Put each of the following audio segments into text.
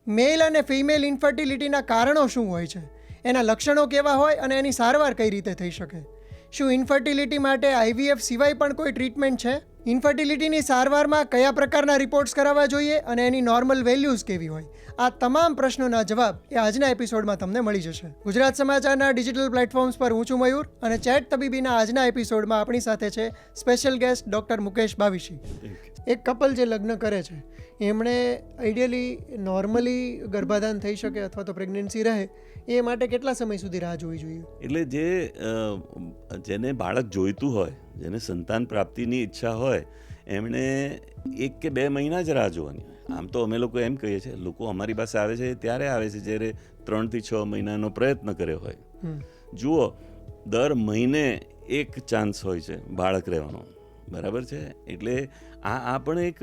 મેલ અને ફિમેલ ઇન્ફર્ટિલિટીના કારણો શું હોય છે, એના લક્ષણો કેવા હોય અને એની સારવાર કઈ રીતે થઈ શકે? શું ઇન્ફર્ટિલિટી માટે IVF સિવાય પણ કોઈ ટ્રીટમેન્ટ છે? ઇન્ફર્ટિલિટીની સારવારમાં કયા પ્રકારના રિપોર્ટ્સ કરાવવા જોઈએ અને એની નોર્મલ વેલ્યુઝ કેવી હોય? આ તમામ પ્રશ્નોના જવાબ એ આજના એપિસોડમાં તમને મળી જશે. ગુજરાત સમાચારના ડિજિટલ પ્લેટફોર્મ્સ પર હું છું મયુર અને ચેટ તબીબીના આજના એપિસોડમાં આપણી સાથે છે special guest doctor Mukesh Bhavishi. એક કપલ જે લગ્ન કરે છે એમણે આઈડિયલી નોર્મલી ગર્ભાધાન થઈ શકે અથવા તો પ્રેગ્નન્સી રહે એ માટે કેટલા સમય સુધી રાહ જોવી જોઈએ? એટલે જેને બાળક જોઈતું હોય, જેને સંતાન પ્રાપ્તિની ઈચ્છા હોય, એમણે 1 કે 2 મહિના જ રાહ જોવાની હોય. આમ તો અમે લોકો એમ કહીએ છીએ, લોકો અમારી પાસે આવે છે ત્યારે આવે છે જ્યારે 3 થી 6 મહિનાનો પ્રયત્ન કર્યો હોય. જુઓ, દર મહિને 1 ચાન્સ હોય છે બાળક રહેવાનો, બરાબર છે? એટલે આ પણ એક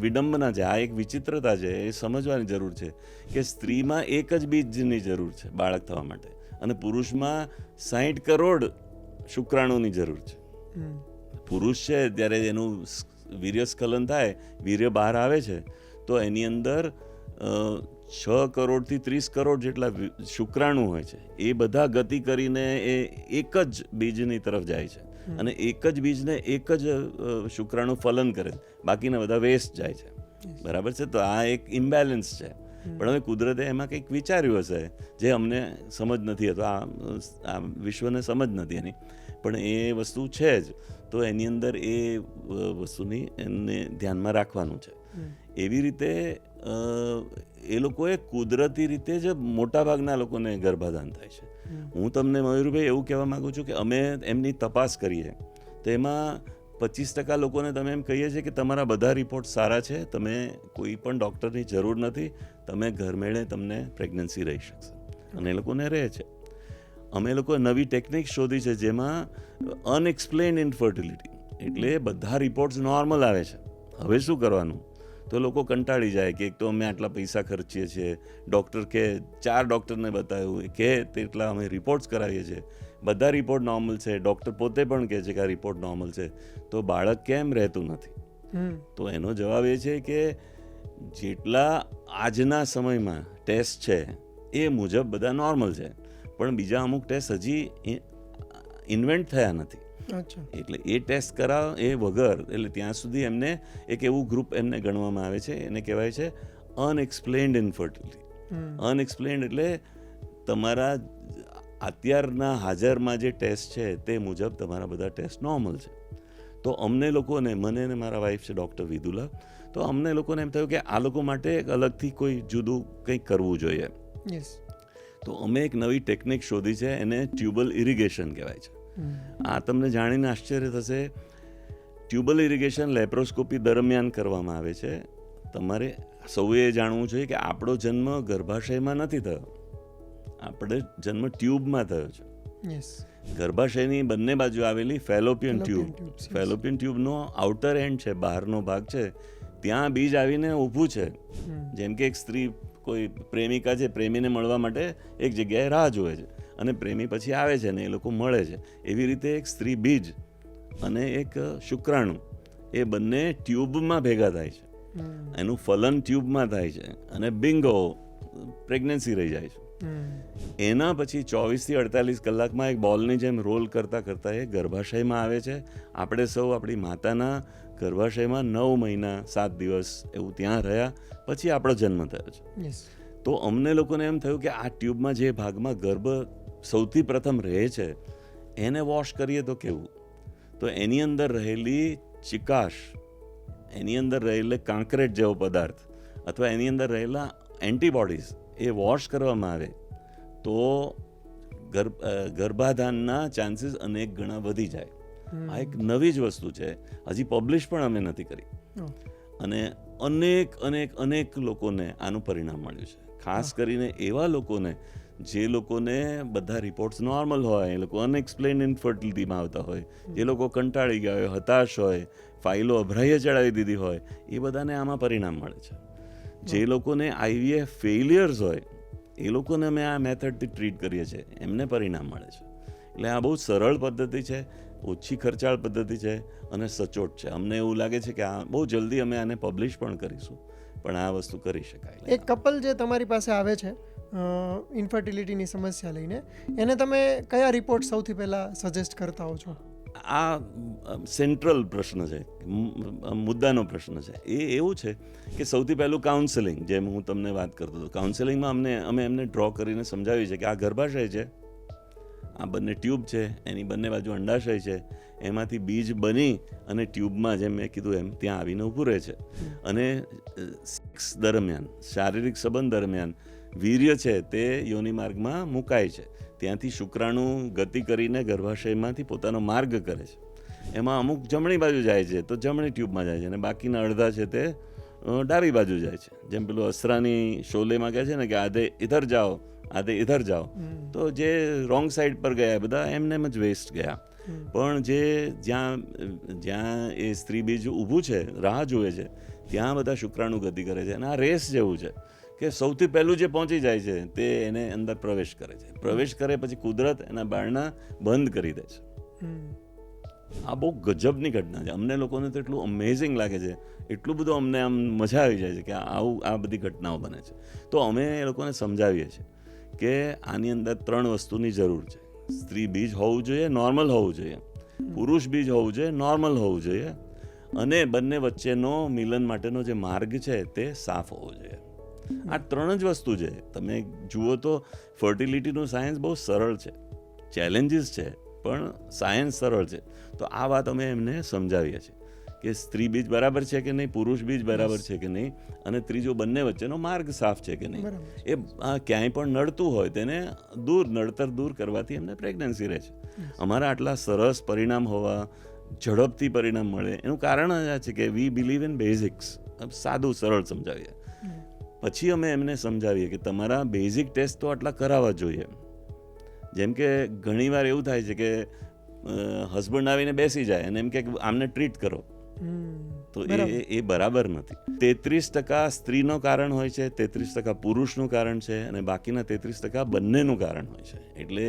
વિડંબના છે, આ એક વિચિત્રતા છે. એ સમજવાની જરૂર છે કે સ્ત્રીમાં 1 જ બીજની જરૂર છે બાળક થવા માટે અને પુરુષમાં 60 કરોડ શુક્રાણુની જરૂર છે. પુરુષ છે ત્યારે એનું વીર્યસ્ખલન થાય, વીર્ય બહાર આવે છે તો એની અંદર 6 કરોડથી 30 કરોડ જેટલા શુક્રાણુ હોય છે. એ બધા ગતિ કરીને એ 1 જ બીજની તરફ જાય છે અને 1 જ બીજને 1 જ શુક્રાણુ ફલન કરે, બાકીના બધા વેસ્ટ જાય છે, બરાબર છે? તો આ એક ઇમ્બેલેન્સ છે. પણ હવે કુદરતે એમાં કંઈક વિચાર્યું હશે જે અમને સમજ નથી, અથવા આ વિશ્વને સમજ નથી એની, પણ એ વસ્તુ છે જ. તો એની અંદર એ વસ્તુની એને ધ્યાનમાં રાખવાનું છે. એવી રીતે એ લોકોએ કુદરતી રીતે જ મોટાભાગના લોકોને ગર્ભાધાન થાય છે. હું તમને મયુરભાઈ એવું કહેવા માગું છું કે અમે એમની તપાસ કરીએ તો એમાં 25% લોકોને તમે એમ કહીએ છીએ કે તમારા બધા રિપોર્ટ સારા છે, તમે કોઈ પણ ડૉક્ટરની જરૂર નથી, તમે ઘરમેળે તમને પ્રેગ્નન્સી રહી શકશે, અને એ લોકોને રહે છે. અમે લોકોએ નવી ટેકનિક શોધી છે જેમાં અનએક્સપ્લેન્ડ ઇન્ફર્ટિલિટી, એટલે બધા રિપોર્ટ્સ નોર્મલ આવે છે. હવે શું કરવાનું? તો લોકો કંટાળી જાય કે એક તો અમે આટલા પૈસા ખર્ચીએ છીએ, ડૉક્ટર કે 4 ડૉક્ટરને બતાવ્યું કે તેટલા અમે રિપોર્ટ્સ કરાવીએ છીએ, બધા રિપોર્ટ નોર્મલ છે, ડૉક્ટર પોતે પણ કહે છે કે આ રિપોર્ટ નોર્મલ છે, તો બાળક કેમ રહેતું નથી? તો એનો જવાબ એ છે કે જેટલા આજના સમયમાં ટેસ્ટ છે એ મુજબ બધા નોર્મલ છે, પણ બીજા અમુક ટેસ્ટ હજી ઇન્વેન્ટ થયા નથી. એટલે એ ટેસ્ટ કરાવ એ વગર, એટલે ત્યાં સુધી એમને એક એવું ગ્રુપ એમને ગણવામાં આવે છે, એને કહેવાય છે અનએક્સપ્લેન્ડ ઇન્ફર્ટિલિટી. અનએક્સપ્લેન્ડ એટલે તમારા અત્યારના હાજરમાં જે ટેસ્ટ છે તે મુજબ તમારા બધા ટેસ્ટ નોર્મલ છે. તો અમને લોકોને, મને અને મારા વાઈફ છે ડૉક્ટર વિદુલા, તો અમને લોકોને એમ થયું કે આ લોકો માટે અલગથી કોઈ જુદું કંઈક કરવું જોઈએ. તો અમે એક નવી ટેકનિક શોધી છે, એને ટ્યુબલ ઇરિગેશન કહેવાય છે. આ તમને જાણીને આશ્ચર્ય થશે, ટ્યુબલ ઇરિગેશન લેપ્રોસ્કોપી દરમિયાન કરવામાં આવે છે. તમારે સૌએ જાણવું જોઈએ કે આપણો જન્મ ગર્ભાશયમાં નથી થયો, આપણે જન્મ ટ્યુબમાં થયો છે. ગર્ભાશયની બંને બાજુ આવેલી ફેલોપિયન ટ્યુબ, ફેલોપિયન ટ્યુબનો આઉટર એન્ડ છે, બહારનો ભાગ છે, ત્યાં બીજ આવીને ઊભું છે. જેમ કે એક સ્ત્રી, કોઈ પ્રેમિકા છે, પ્રેમીને મળવા માટે એક જગ્યાએ રાહ જોવે છે અને પ્રેમી પછી આવે છે ને એ લોકો મળે છે. એવી રીતે એક સ્ત્રી બીજ અને એક શુક્રાણુ એ બંને ટ્યુબમાં ભેગા થાય છે, એનું ફલન ટ્યુબમાં થાય છે અને બિંગો પ્રેગ્નન્સી રહી જાય છે. એના પછી 24 થી 48 કલાકમાં એક બોલની જેમ રોલ કરતાં કરતાં એ ગર્ભાશયમાં આવે છે. આપણે સૌ આપણી માતાના ગર્ભાશયમાં 9 મહિના 7 દિવસ એવું ત્યાં રહ્યા, પછી આપણો જન્મ થયો છે. તો અમને લોકોને એમ થયું કે આ ટ્યુબમાં જે ભાગમાં ગર્ભ સૌથી પ્રથમ રહે છે એને વોશ કરીએ તો કેવું? તો એની અંદર રહેલી ચિકાશ, એની અંદર રહેલે કાંકરેટ જેવો પદાર્થ અથવા એની અંદર રહેલા એન્ટીબોડીઝ એ વોશ કરવામાં આવે તો ગર્ભાધાનના ચાન્સીસ અનેક ગણા વધી જાય. આ એક નવી જ વસ્તુ છે, હજી પબ્લિશ પણ અમે નથી કરી, અને અનેક લોકોને આનું પરિણામ મળ્યું છે. ખાસ કરીને એવા લોકોને જે લોકોને બધા રિપોર્ટ્સ નોર્મલ હોય, એ લોકો અનએક્સપ્લેન્ડ ઇન્ફર્ટિલિટીમાં આવતા હોય, જે લોકો કંટાળી ગયા હોય, હતાશ હોય, ફાઇલો અભરાઈએ ચડાવી દીધી હોય, એ બધાને આમાં પરિણામ મળે છે. જે લોકોને IVF ફેલિયર્સ હોય એ લોકોને અમે આ મેથડથી ટ્રીટ કરીએ છીએ, એમને પરિણામ મળે છે. એટલે આ બહુ સરળ પદ્ધતિ છે, ઓછી ખર્ચાળ પદ્ધતિ છે અને સચોટ છે. અમને એવું લાગે છે કે આ બહુ જલ્દી અમે આને પબ્લિશ પણ કરીશું, પણ આ વસ્તુ કરી શકાય. એક કપલ જે તમારી પાસે આવે છે ઇન્ફર્ટિલિટીની સમસ્યા લઈને, એને તમે કયા રિપોર્ટ સૌથી પહેલાં સજેસ્ટ કરતા હો છો? આ સેન્ટ્રલ પ્રશ્ન છે, મુદ્દાનો પ્રશ્ન છે. એ એવું છે કે સૌથી પહેલું કાઉન્સેલિંગ, જેમ હું તમને વાત કરતો હતો. કાઉન્સેલિંગમાં અમે એમને ડ્રો કરીને સમજાવીએ છીએ કે આ ગર્ભાશય છે, આ બંને ટ્યુબ છે, એની બંને બાજુ અંડાશય છે, એમાંથી બીજ બની અને ટ્યુબમાં, જેમ મેં કીધું એમ, ત્યાં આવીને ઊભું રહે છે. અને સેક્સ દરમિયાન, શારીરિક સંબંધ દરમિયાન વીર્ય છે તે યોનિ માર્ગમાં મુકાય છે. ત્યાંથી શુક્રાણુ ગતિ કરીને ગર્ભાશયમાંથી પોતાનો માર્ગ કરે છે. એમાં અમુક જમણી બાજુ જાય છે તો જમણી ટ્યુબમાં જાય છે, અને બાકીના અડધા છે તે ડાબી બાજુ જાય છે. જેમ પેલું અસરાની શોલેમાં કહે છે ને કે આધે ઇધર જાઓ આધે ઇધર જાઓ, તો જે રોંગ સાઈડ પર ગયા બધા એમને જ વેસ્ટ ગયા. પણ જ્યાં એ સ્ત્રી બીજ ઊભું છે, રાહ જુએ છે, ત્યાં બધા શુક્રાણુ ગતિ કરે છે. અને આ રેસ જેવું છે કે સૌથી પહેલું જે પહોંચી જાય છે તે એને અંદર પ્રવેશ કરે છે. પ્રવેશ કરે પછી કુદરત એના બારણા બંધ કરી દે છે. આ બહુ ગજબની ઘટના છે. અમને લોકોને તો એટલું અમેઝિંગ લાગે છે, એટલું બધું અમને આમ મજા આવી જાય છે કે આ બધી ઘટનાઓ બને છે. તો અમે એ લોકોને સમજાવીએ છીએ કે આની અંદર 3 વસ્તુની જરૂર છે. સ્ત્રી બીજ હોવું જોઈએ, નોર્મલ હોવું જોઈએ, પુરુષ બીજ હોવું જોઈએ, નોર્મલ હોવું જોઈએ, અને બંને વચ્ચેનો મિલન માટેનો જે માર્ગ છે તે સાફ હોવો જોઈએ. આ 3 જ વસ્તુ છે. તમે જુઓ તો ફર્ટિલિટીનું સાયન્સ બહુ સરળ છે, ચેલેન્જીસ છે, પણ સાયન્સ સરળ છે. તો આ વાત અમે એમને સમજાવીએ છીએ કે સ્ત્રી બીજ બરાબર છે કે નહીં, પુરુષ બીજ બરાબર છે કે નહીં, અને ત્રીજો બંને વચ્ચેનો માર્ગ સાફ છે કે નહીં. એ ક્યાંય પણ નડતું હોય તેને નડતર દૂર કરવાથી એમને પ્રેગ્નન્સી રહે છે. અમારા આટલા સરસ પરિણામ હોવા, ઝડપથી પરિણામ મળે, એનું કારણ આ છે કે વી બિલીવ ઇન બેઝિક્સ. સાદું સરળ સમજાવીએ. પછી અમે એમને સમજાવીએ કે તમારા બેઝિક ટેસ્ટ તો આટલા કરાવવા જોઈએ. જેમ કે ઘણીવાર એવું થાય છે કે હસબન્ડ આવીને બેસી જાય અને એમ કે આમને ટ્રીટ કરો, તો એ બરાબર નથી. 33% સ્ત્રીનું કારણ હોય છે, 33% પુરુષનું કારણ છે, અને બાકીના 33% બંનેનું કારણ હોય છે. એટલે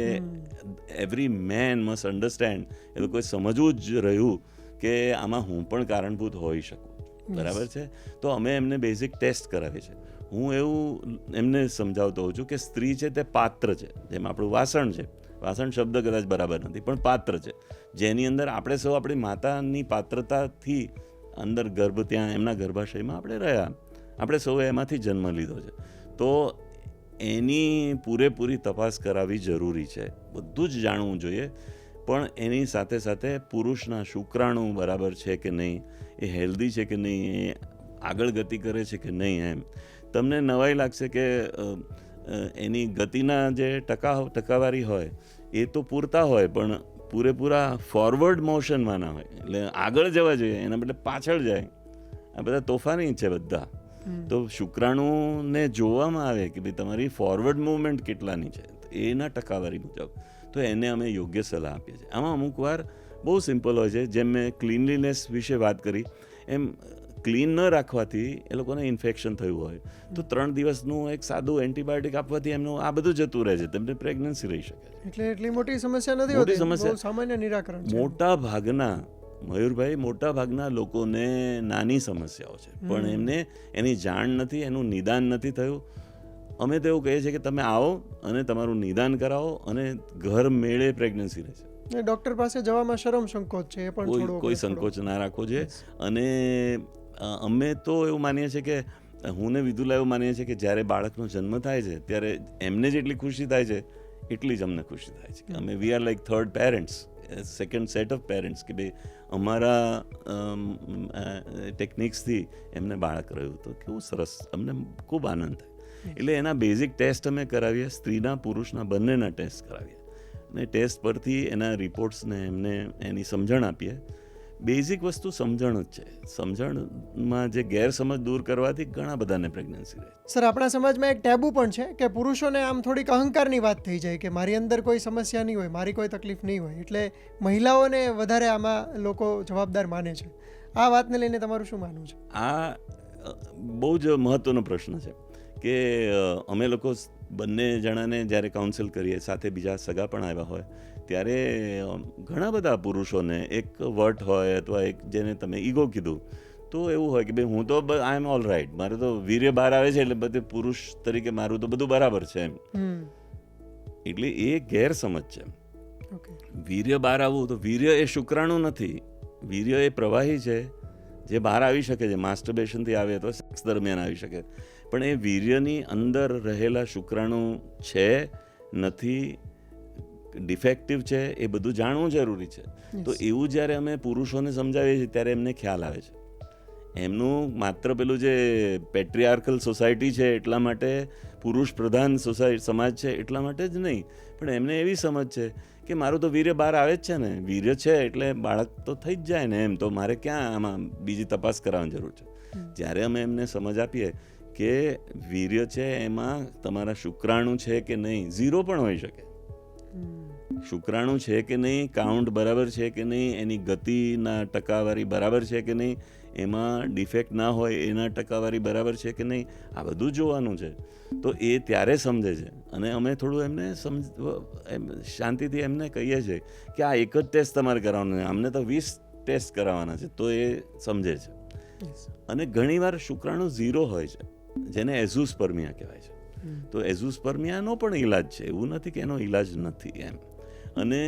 એવરી મેન મસ્ટ અન્ડરસ્ટેન્ડ, એ લોકોએ સમજવું જ રહ્યું કે આમાં હું પણ કારણભૂત હોઈ શકું. બરાબર છે. તો અમે એમને બેઝિક ટેસ્ટ કરાવીએ છીએ. હું એવું એમને સમજાવતો હોઉં છું કે સ્ત્રી છે તે પાત્ર છે, જેમ આપણું વાસણ છે. વાસણ શબ્દ કદાચ બરાબર નથી, પણ પાત્ર છે, જેની અંદર આપણે સૌ આપણી માતાની પાત્રતાથી અંદર ત્યાં એમના ગર્ભાશયમાં આપણે રહ્યા, આપણે સૌએ એમાંથી જન્મ લીધો છે. તો એની પૂરેપૂરી તપાસ કરાવવી જરૂરી છે. બધું જ જાણવું જોઈએ. પણ એની સાથે સાથે પુરુષના શુક્રાણુ બરાબર છે કે નહીં, એ હેલ્ધી છે કે નહીં, એ આગળ ગતિ કરે છે કે નહીં. એમ તમને નવાઈ લાગશે કે એની ગતિના જે ટકાવારી હોય એ તો પૂરતા હોય, પણ પૂરેપૂરા ફોરવર્ડ મોશનમાં ના હોય. એટલે આગળ જવા જોઈએ, એના બદલે પાછળ જાય. આ બધા તોફાની છે બધા. તો શુક્રાણુને જોવામાં આવે કે ભાઈ તમારી ફોરવર્ડ મૂવમેન્ટ કેટલાની છે, એના ટકાવારી મુજબ તો એને અમે યોગ્ય સલાહ આપીએ છીએ. આમાં અમુક વાર બહુ સિમ્પલ હોય છે. જેમ મેં ક્લીનલીનેસ વિશે વાત કરી, એમ ક્લીન ન રાખવાથી એ લોકોને ઇન્ફેક્શન થયું હોય તો 3 દિવસનું એક સાદું એન્ટીબાયોટિક આપવાથી એમનું આ બધું જતું રહે છે, તેમને પ્રેગ્નન્સી રહી શકે છે. એટલે એટલી મોટી સમસ્યા નથી હોતી, બહુ સામાન્ય નિરાકરણ છે. મોટા ભાગના લોકોને નાની સમસ્યાઓ છે, પણ એમને એની જાણ નથી, એનું નિદાન નથી થયું. અમે તો એવું કહીએ છીએ કે તમે આવો અને તમારું નિદાન કરાવો, અને ઘર મેળે પ્રેગ્નન્સી રહે છે. ડૉક્ટર પાસે જવામાં શરમ સંકોચ છે, એ પણ કોઈ સંકોચ ના રાખવો જોઈએ. અને અમે તો એવું માનીએ છીએ કે હું ને વિદુલા એવું માનીએ છીએ કે જ્યારે બાળકનો જન્મ થાય છે ત્યારે એમને જેટલી ખુશી થાય છે એટલી જ અમને ખુશી થાય છે. અમે we are like third parents, second set of parents, કે ભાઈ અમારા ટેકનિક્સથી એમને બાળક રહ્યું તો કેવું સરસ, અમને ખૂબ આનંદ થાય. એટલે એના બેઝિક ટેસ્ટ અમે કરાવીએ, સ્ત્રીના પુરુષના બંનેના ટેસ્ટ કરાવીએ, અને ટેસ્ટ પરથી એના રિપોર્ટ્સને એમને એની સમજણ આપીએ. બેઝિક વસ્તુ સમજણ જ છે. સમજણમાં જે ગેરસમજ દૂર કરવાથી ઘણા બધાને પ્રેગ્નન્સી રહે. સર, આપણા સમાજમાં એક ટેબુ પણ છે કે પુરુષોને આમ થોડીક અહંકારની વાત થઈ જાય કે મારી અંદર કોઈ સમસ્યા નહીં હોય, મારી કોઈ તકલીફ નહીં હોય, એટલે મહિલાઓને વધારે આમાં લોકો જવાબદાર માને છે. આ વાતને લઈને તમારું શું માનવું છે? આ બહુ જ મહત્વનો પ્રશ્ન છે કે અમે લોકો બંને જણાને જ્યારે કાઉન્સેલ કરીએ, સાથે બીજા સગા પણ આવ્યા હોય, ત્યારે ઘણા બધા પુરુષોને એક વર્ટ હોય અથવા એક જેને તમે ઈગો કીધું, તો એવું હોય કે ભાઈ હું તો આઈ એમ ઓલ રાઈટ, મારે તો વીર્ય બહાર આવે છે એટલે બધે પુરુષ તરીકે મારું તો બધું બરાબર છે એમ. એટલે એ ગેરસમજ છે. વીર્ય બહાર આવવું, તો વીર્ય એ શુક્રાણુ નથી, વીર્ય એ પ્રવાહી છે જે બહાર આવી શકે છે. માસ્ટરબેશનથી આવે તો સેક્સ દરમિયાન આવી શકે, પણ એ વીર્યની અંદર રહેલા શુક્રાણુ છે નથી, ડિફેક્ટિવ છે, એ બધું જાણવું જરૂરી છે. તો એવું જ્યારે અમે પુરુષોને સમજાવીએ છીએ ત્યારે એમને ખ્યાલ આવે છે. એમનું માત્ર પેલું જે પેટ્રિયાર્કલ સોસાયટી છે એટલા માટે, પુરુષ પ્રધાન સમાજ છે એટલા માટે જ નહીં, પણ એમને એવી સમજ છે કે મારું તો વીર્ય બહાર આવે જ છે ને, વીર્ય છે એટલે બાળક તો થઈ જ જાય ને, એમ તો મારે ક્યાં આમાં બીજી તપાસ કરાવવાની જરૂર છે. જ્યારે અમે એમને સમજ આપીએ કે વીર્ય છે એમાં તમારા શુક્રાણુ છે કે નહીં, 0 પણ હોઈ શકે, શુક્રાણુ છે કે નહીં, કાઉન્ટ બરાબર છે કે નહીં, એની ગતિના ટકાવારી બરાબર છે કે નહીં, એમાં ડિફેક્ટ ના હોય એના ટકાવારી બરાબર છે કે નહીં, આ બધું જોવાનું છે. તો એ ત્યારે સમજે છે. અને અમે થોડું એમને શાંતિથી એમને કહીએ છીએ કે આ એક જ ટેસ્ટ તમારે કરાવવાનો, અમને તો 20 ટેસ્ટ કરાવવાના છે, તો એ સમજે છે. અને ઘણીવાર શુક્રાણુ 0 હોય છે, જેને એઝુસ્પર્મિયા કહેવાય છે. તો એઝુસ્પર્મિયાનો પણ ઈલાજ છે, એવું નથી કે એનો ઈલાજ નથી એમ. અને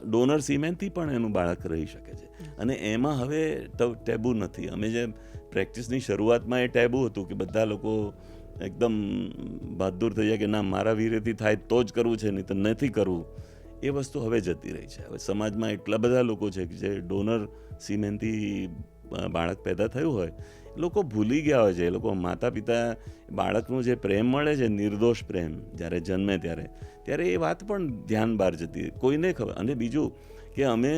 ડોનર સિમેનથી પણ એનું બાળક રહી શકે છે. અને એમાં હવે ટેબુ નથી. અમે જે પ્રેક્ટિસની શરૂઆતમાં એ ટેબુ હતું કે બધા લોકો એકદમ બહાદુર થઈ જાય કે ના, મારા વીર્યથી થાય તો જ કરવું છે, નહીં તો નથી કરવું. એ વસ્તુ હવે જતી રહી છે. હવે સમાજમાં એટલા બધા લોકો છે કે જે ડોનર સિમેનથી બાળક પેદા થયું હોય, લોકો ભૂલી ગયા હોય છે. એ લોકો માતા પિતા બાળકનું જે પ્રેમ મળે છે, નિર્દોષ પ્રેમ, જ્યારે જન્મે ત્યારે એ વાત પણ ધ્યાન બહાર જતી, કોઈને ખબર. અને બીજું કે અમે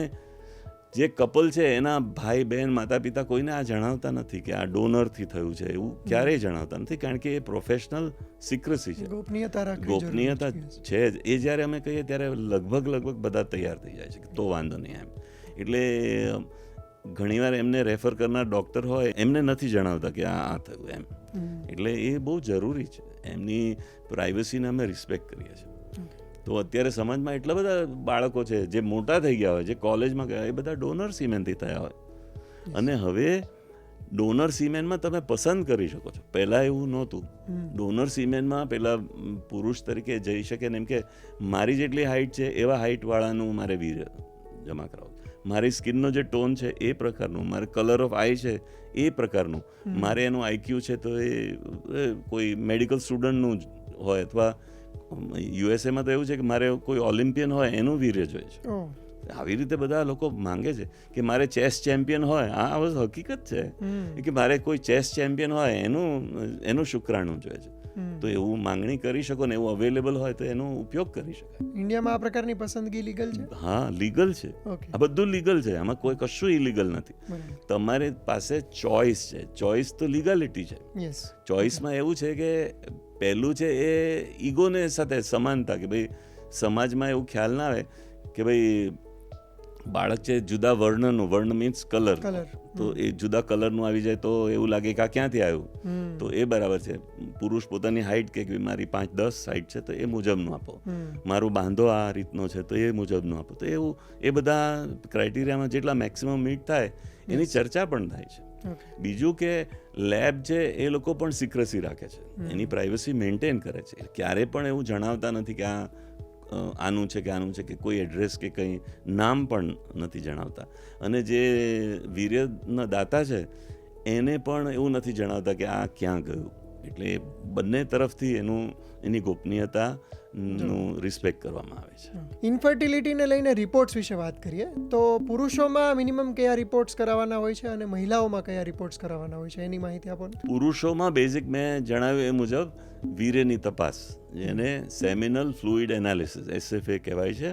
જે કપલ છે એના ભાઈ બહેન માતા પિતા કોઈને આ જણાવતા નથી કે આ ડોનરથી થયું છે, એવું ક્યારેય જણાવતા નથી, કારણ કે એ પ્રોફેશનલ સિક્રસી છે, ગોપનીયતા છે જ. એ જ્યારે અમે કહીએ ત્યારે લગભગ બધા તૈયાર થઈ જાય છે તો વાંધો નહીં એમ. એટલે ઘણીવાર એમને રેફર કરનાર ડૉક્ટર હોય એમને નથી જણાવતા કે આ થયું એમ. એટલે એ બહુ જરૂરી છે. એમની પ્રાઇવસીને અમે રિસ્પેક્ટ કરીએ છીએ. તો અત્યારે સમાજમાં એટલા બધા બાળકો છે જે મોટા થઈ ગયા હોય, જે કોલેજમાં ગયા, એ બધા ડોનર સિમેનથી થયા હોય. અને હવે ડોનર સિમેનમાં તમે પસંદ કરી શકો છો. પહેલાં એવું નહોતું. ડોનર સિમેનમાં પહેલાં પુરુષ તરીકે જઈ શકે ને, એમ કે મારી જેટલી હાઇટ છે એવા હાઇટવાળાનું મારે વીર્ય જમા કરાવો, મારી સ્કિનનો જે ટોન છે એ પ્રકારનું, મારે કલર ઓફ આઈ છે એ પ્રકારનું, મારે એનું આઈક્યુ છે તો એ કોઈ મેડિકલ સ્ટુડન્ટનું જ હોય, અથવા યુએસએમાં તો એવું છે કે મારે કોઈ ઓલિમ્પિયન હોય એનું વીર્ય જોઈએ છે. આવી રીતે બધા લોકો માંગે છે કે મારે ચેસ ચેમ્પિયન હોય. આ હકીકત છે કે મારે કોઈ ચેસ ચેમ્પિયન હોય એનું શુક્રાણુ જોઈએ છે. તો એવું માંગણી કરી શકો ને, એવું અવેલેબલ હોય તો એનો ઉપયોગ કરી શકાય. ઇન્ડિયામાં આ પ્રકારની પસંદગી લીગલ છે? હા, લીગલ છે. આ બધું લીગલ છે, આમાં કોઈ કશું ઇલીગલ નથી. તમારી પાસે ચોઇસ છે. ચોઇસ તો લીગાલિટી છે. ચોઇસમાં એવું છે કે પહેલું છે એ ઈગોને સાથે સમાનતા, કે ભાઈ સમાજમાં એવું ખ્યાલ ના આવે કે ભાઈ બાળક છે જુદા વર્ણનું, વર્ણ મીન્સ કલર, તો એ જુદા કલરનું આવી જાય તો એવું લાગે કે આ ક્યાંથી આવ્યું, તો એ બરાબર છે. પુરુષ પોતાની હાઇટ કે મારી 5-10 હાઇટ છે તો એ મુજબનું આપો, મારું બાંધો આ રીતનો છે તો એ મુજબનું આપો. તો એવું એ બધા ક્રાઇટેરિયામાં જેટલા મેક્સિમમ મીટ થાય એની ચર્ચા પણ થાય છે. બીજું કે લેબ છે એ લોકો પણ સિક્રસી રાખે છે, એની પ્રાઇવસી મેન્ટેન કરે છે. ક્યારે પણ એવું જણાવતા નથી કે આ આનું છે કે આનું છે, કે કોઈ એડ્રેસ કે કંઈ નામ પણ નથી જણાવતા. અને જે વીર્યના દાતા છે એને પણ એવું નથી જણાવતા કે આ ક્યાં ગયું. એટલે બંને તરફથી એની ગોપનીયતાનું રિસ્પેક્ટ કરવામાં આવે છે. ઇન્ફર્ટિલિટીને લઈને રિપોર્ટ્સ વિશે વાત કરીએ તો પુરુષોમાં મિનિમમ કયા રિપોર્ટ્સ કરાવવાના હોય છે અને મહિલાઓમાં કયા રિપોર્ટ્સ કરાવવાના હોય છે, એની માહિતી આપો. પુરુષોમાં બેઝિક મેં જણાવ્યું એ મુજબ વીર્યની તપાસ, જેને સેમિનલ ફ્લુઇડ એનાલિસિસ SFA કહેવાય છે.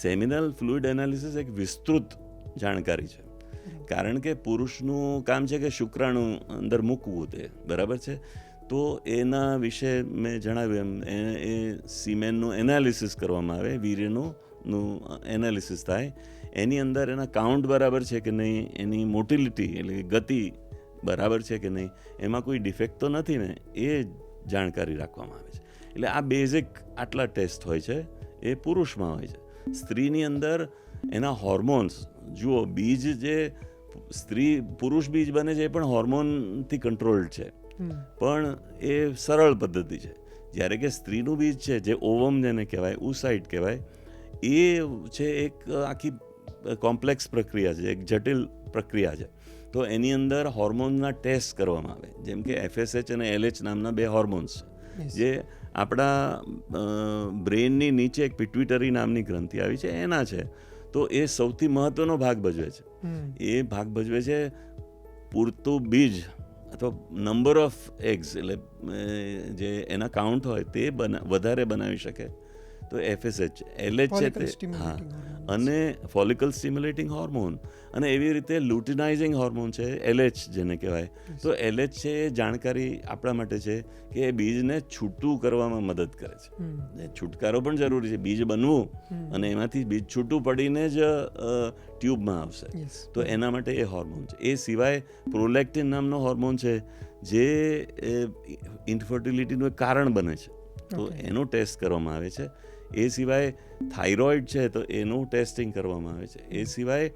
સેમિનલ ફ્લુઇડ એનાલિસિસ એક વિસ્તૃત જાણકારી છે, કારણ કે પુરુષનું કામ છે કે શુક્રાણુ અંદર મૂકવું, તે બરાબર છે. તો એના વિશે મેં જણાવ્યું એમ એ સિમેનનું એનાલિસિસ કરવામાં આવે, વીર્યનું એનાલિસિસ થાય, એની અંદર એના કાઉન્ટ બરાબર છે કે નહીં, એની મોટિલિટી એટલે કે ગતિ બરાબર છે કે નહીં, એમાં કોઈ ડિફેક્ટ તો નથી ને, એ જાણકારી રાખવામાં આવે છે. એટલે આ બેઝિક આટલા ટેસ્ટ હોય છે, એ પુરુષમાં હોય છે. સ્ત્રીની અંદર એના હોર્મોન્સ જુઓ, બીજ જે પુરુષ બીજ બને છે એ પણ હોર્મોનથી કંટ્રોલ્ડ છે, હમ. પણ એ સરળ પદ્ધતિ છે. જ્યારે કે સ્ત્રીનું બીજ છે, જે ઓવમ જેને કહેવાય, ઉસાઇટ કહેવાય, એ છે એક આખી કોમ્પ્લેક્સ પ્રક્રિયા છે, એક જટિલ પ્રક્રિયા છે. તો એની અંદર હોર્મોનના ટેસ્ટ કરવામાં આવે, જેમ કે FSH અને LH નામના 2 હોર્મોન્સ છે, Yes. જે આપણા બ્રેનની નીચે એક પિટ્યુટરી નામની ગ્રંથિ આવી છે, એના છે. તો એ સૌથી મહત્વનો ભાગ ભજવે છે. હમ. એ ભાગ ભજવે છે પૂરતું બીજ અથવા નંબર ઓફ એગ્સ, એટલે જે એના કાઉન્ટ હોય તે વધારે બનાવી શકે, તો FSH. LH છે Follicle તે, હા, stimulating hormones. અને ફોલિકલ સ્ટિમ્યુલેટિંગ હોર્મોન, અને એવી રીતે લ્યુટિનાઇઝિંગ હોર્મોન છે LH જેને કહેવાય. તો LH છે એ જાણકારી આપણા માટે છે કે એ બીજને છૂટું કરવામાં મદદ કરે છે. હમ. એ છૂટકારો પણ જરૂરી છે, બીજ બનવું અને એમાંથી બીજ છૂટું પડીને જ ટ્યુબમાં આવશે. Yes. તો એના માટે એ હોર્મોન છે. એ સિવાય પ્રોલેક્ટિન નામનો હોર્મોન છે, જે ઇન્ફર્ટિલિટીનું એક કારણ બને છે, તો Okay. એનો ટેસ્ટ કરવામાં આવે છે. એ સિવાય થાઇરોઇડ છે, તો એનું ટેસ્ટિંગ કરવામાં આવે છે. એ સિવાય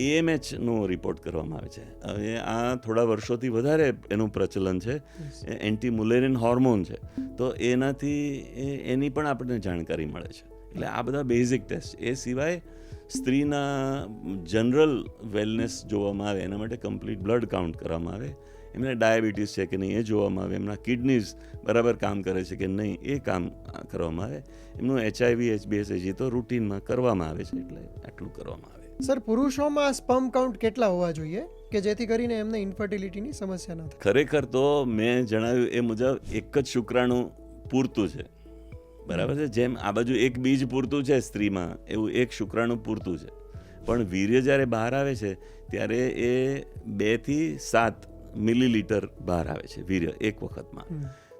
AMHનો રિપોર્ટ કરવામાં આવે છે. હવે આ થોડા વર્ષોથી વધારે એનું પ્રચલન છે. Yes. એન્ટી મુલેરિન હોર્મોન છે, તો એનાથી એની પણ આપણને જાણકારી મળે છે. એટલે આ બધા બેઝિક ટેસ્ટ. એ સિવાય સ્ત્રીના જનરલ વેલનેસ જોવામાં આવે, એના માટે કમ્પ્લીટ બ્લડ કાઉન્ટ કરવામાં આવે. એમને ડાયાબિટીસ છે કે નહીં એ જોવામાં આવે, એમના કિડનીઝ બરાબર કામ કરે છે કે નહીં એ કામ કરવામાં આવે, એમનું HIV HbS હજી તો રૂટીનમાં કરવામાં આવે છે. એટલે આટલું કરવામાં આવે. સર, પુરુષોમાં સ્પર્મ કાઉન્ટ કેટલા હોવા જોઈએ કે જેથી કરીને એમને ઇન્ફર્ટિલિટીની સમસ્યા ન થાય? ખરેખર તો મેં જણાવ્યું એ મુજબ એક જ શુક્રાણુ પૂરતું છે, બરાબર છે. જેમ આ બાજુ એક બીજ પૂરતું છે સ્ત્રીમાં, એવું એક શુક્રાણુ પૂરતું છે. પણ વીર્ય જ્યારે બહાર આવે છે ત્યારે એ 2 થી 7 મિલીલીટર બહાર આવે છે વીર્ય એક વખતમાં.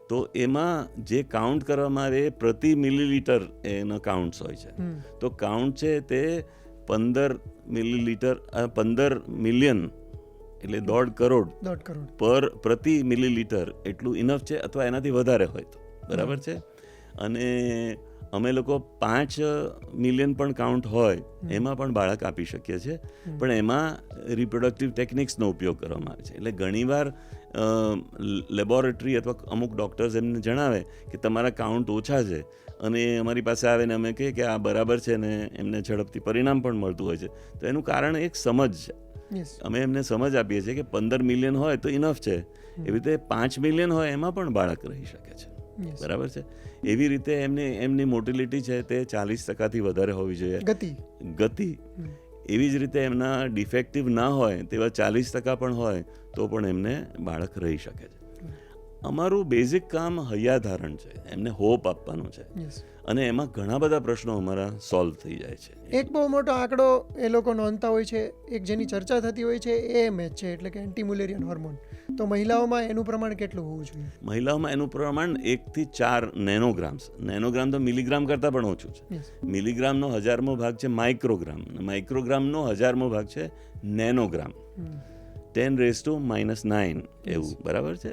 તો એમાં જે કાઉન્ટ કરવામાં આવે એ પ્રતિ મિલીલીટર એનો કાઉન્ટ્સ હોય છે. તો કાઉન્ટ છે તે 15 મિલીલીટર, 15 મિલિયન એટલે 1.5 કરોડ 1.5 કરોડ પર પ્રતિ મિલીલીટર એટલું ઇનફ છે, અથવા એનાથી વધારે હોય તો, બરાબર છે. અને અમે લોકો 5 મિલિયન પણ કાઉન્ટ હોય એમાં પણ બાળક આપી શકીએ છીએ, પણ એમાં રિપ્રોડક્ટિવ ટેકનિક્સનો ઉપયોગ કરવામાં આવે છે. એટલે ઘણીવાર લેબોરેટરી અથવા અમુક ડૉક્ટર્સ એમને જણાવે કે તમારા કાઉન્ટ ઓછા છે, અને અમારી પાસે આવે ને અમે કહીએ કે આ બરાબર છે, ને એમને ઝડપથી પરિણામ પણ મળતું હોય છે. તો એનું કારણ એક સમજ છે. યસ. અમે એમને સમજ આપીએ છીએ કે 15 મિલિયન હોય તો ઇનફ છે, એવી રીતે 5 મિલિયન હોય એમાં પણ બાળક રહી શકે છે, યસ. બરાબર છે. એવી રીતે એમની મોટિલિટી છે તે 40%થી વધારે હોવી જોઈએ, ગતિ. એવી જ રીતે એમના ડિફેક્ટિવ ના હોય તેવા 40% પણ હોય તો પણ એમને બાળક રહી શકે છે. અમારું બેઝિક કામ હૈયાધારણ છે, એમને હોપ આપવાનું છે, યસ. અને એમાં ઘણા બધા પ્રશ્નો અમારા સોલ્વ થઈ જાય છે. એક બહુ મોટો આંકડો એ લોકો નોંધતા હોય છે, એક જેની ચર્ચા થતી હોય છે, AMH છે, એટલે કે એન્ટી મુલેરિયન હોર્મોન. તો મહિલાઓમાં એનું પ્રમાણ કેટલું હોવું જોઈએ? મહિલાઓમાં એનું પ્રમાણ 1 થી 4 નેનોગ્રામ્સ. નેનોગ્રામ તો મિલીગ્રામ કરતાં પણ ઓછું છે. યસ. મિલીગ્રામનો 1000મો ભાગ છે માઇક્રોગ્રામ, માઇક્રોગ્રામનો 1000મો ભાગ છે નેનોગ્રામ. 10⁻⁹ એવું, બરાબર છે.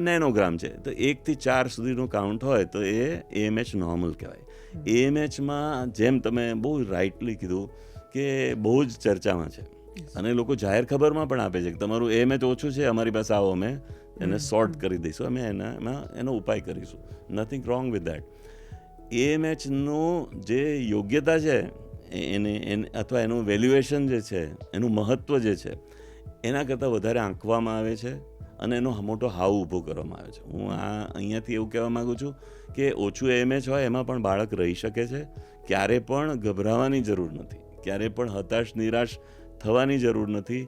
નેનોગ્રામ છે. તો 1 થી 4 સુધીનો કાઉન્ટ હોય તો એ AMH નોર્મલ કહેવાય. AMHમાં જેમ તમે બહુ રાઇટલી કીધું કે બહુ જ ચર્ચામાં છે, અને લોકો જાહેર ખબરમાં પણ આપે છે કે તમારું AMH ઓછું છે, અમારી પાસે આવો, અમે એને સોર્ટ કરી દઈશું, અમે એનો ઉપાય કરીશું. Nothing wrong with that. AMHનું જે યોગ્યતા છે એને અથવા એનું વેલ્યુએશન જે છે, એનું મહત્ત્વ જે છે, એના કરતાં વધારે આંકવામાં આવે છે, અને એનો મોટો હાવ ઊભો કરવામાં આવે છે. હું અહીંયાથી એવું કહેવા માગું છું કે ઓછું AMH હોય એમાં પણ બાળક રહી શકે છે. ક્યારે પણ ગભરાવાની જરૂર નથી, ક્યારે પણ હતાશ નિરાશ થવાની જરૂર નથી.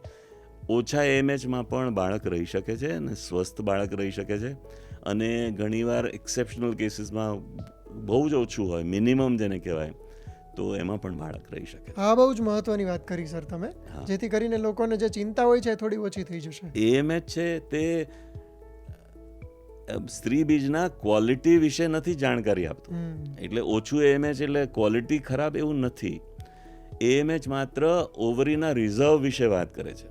ઓછા AMHમાં પણ બાળક રહી શકે છે, અને સ્વસ્થ બાળક રહી શકે છે. અને ઘણીવાર એક્સેપ્શનલ કેસીસમાં બહુ જ ઓછું હોય, મિનિમમ જેને કહેવાય, તો એમાં પણ બાળક રહી શકે. હા, બહુ જ મહત્વની વાત કરી સર તમે, જેથી કરીને લોકોને જે ચિંતા હોય છે એ થોડી ઓછી થઈ જશે. AMH છે તે સ્ત્રી બીજના ક્વોલિટી વિશે નથી જાણકારી આપતું. એટલે ઓછું AMH એટલે ક્વોલિટી ખરાબ એવું નથી. AMH માત્ર ઓવરીના રિઝર્વ વિશે વાત કરે છે,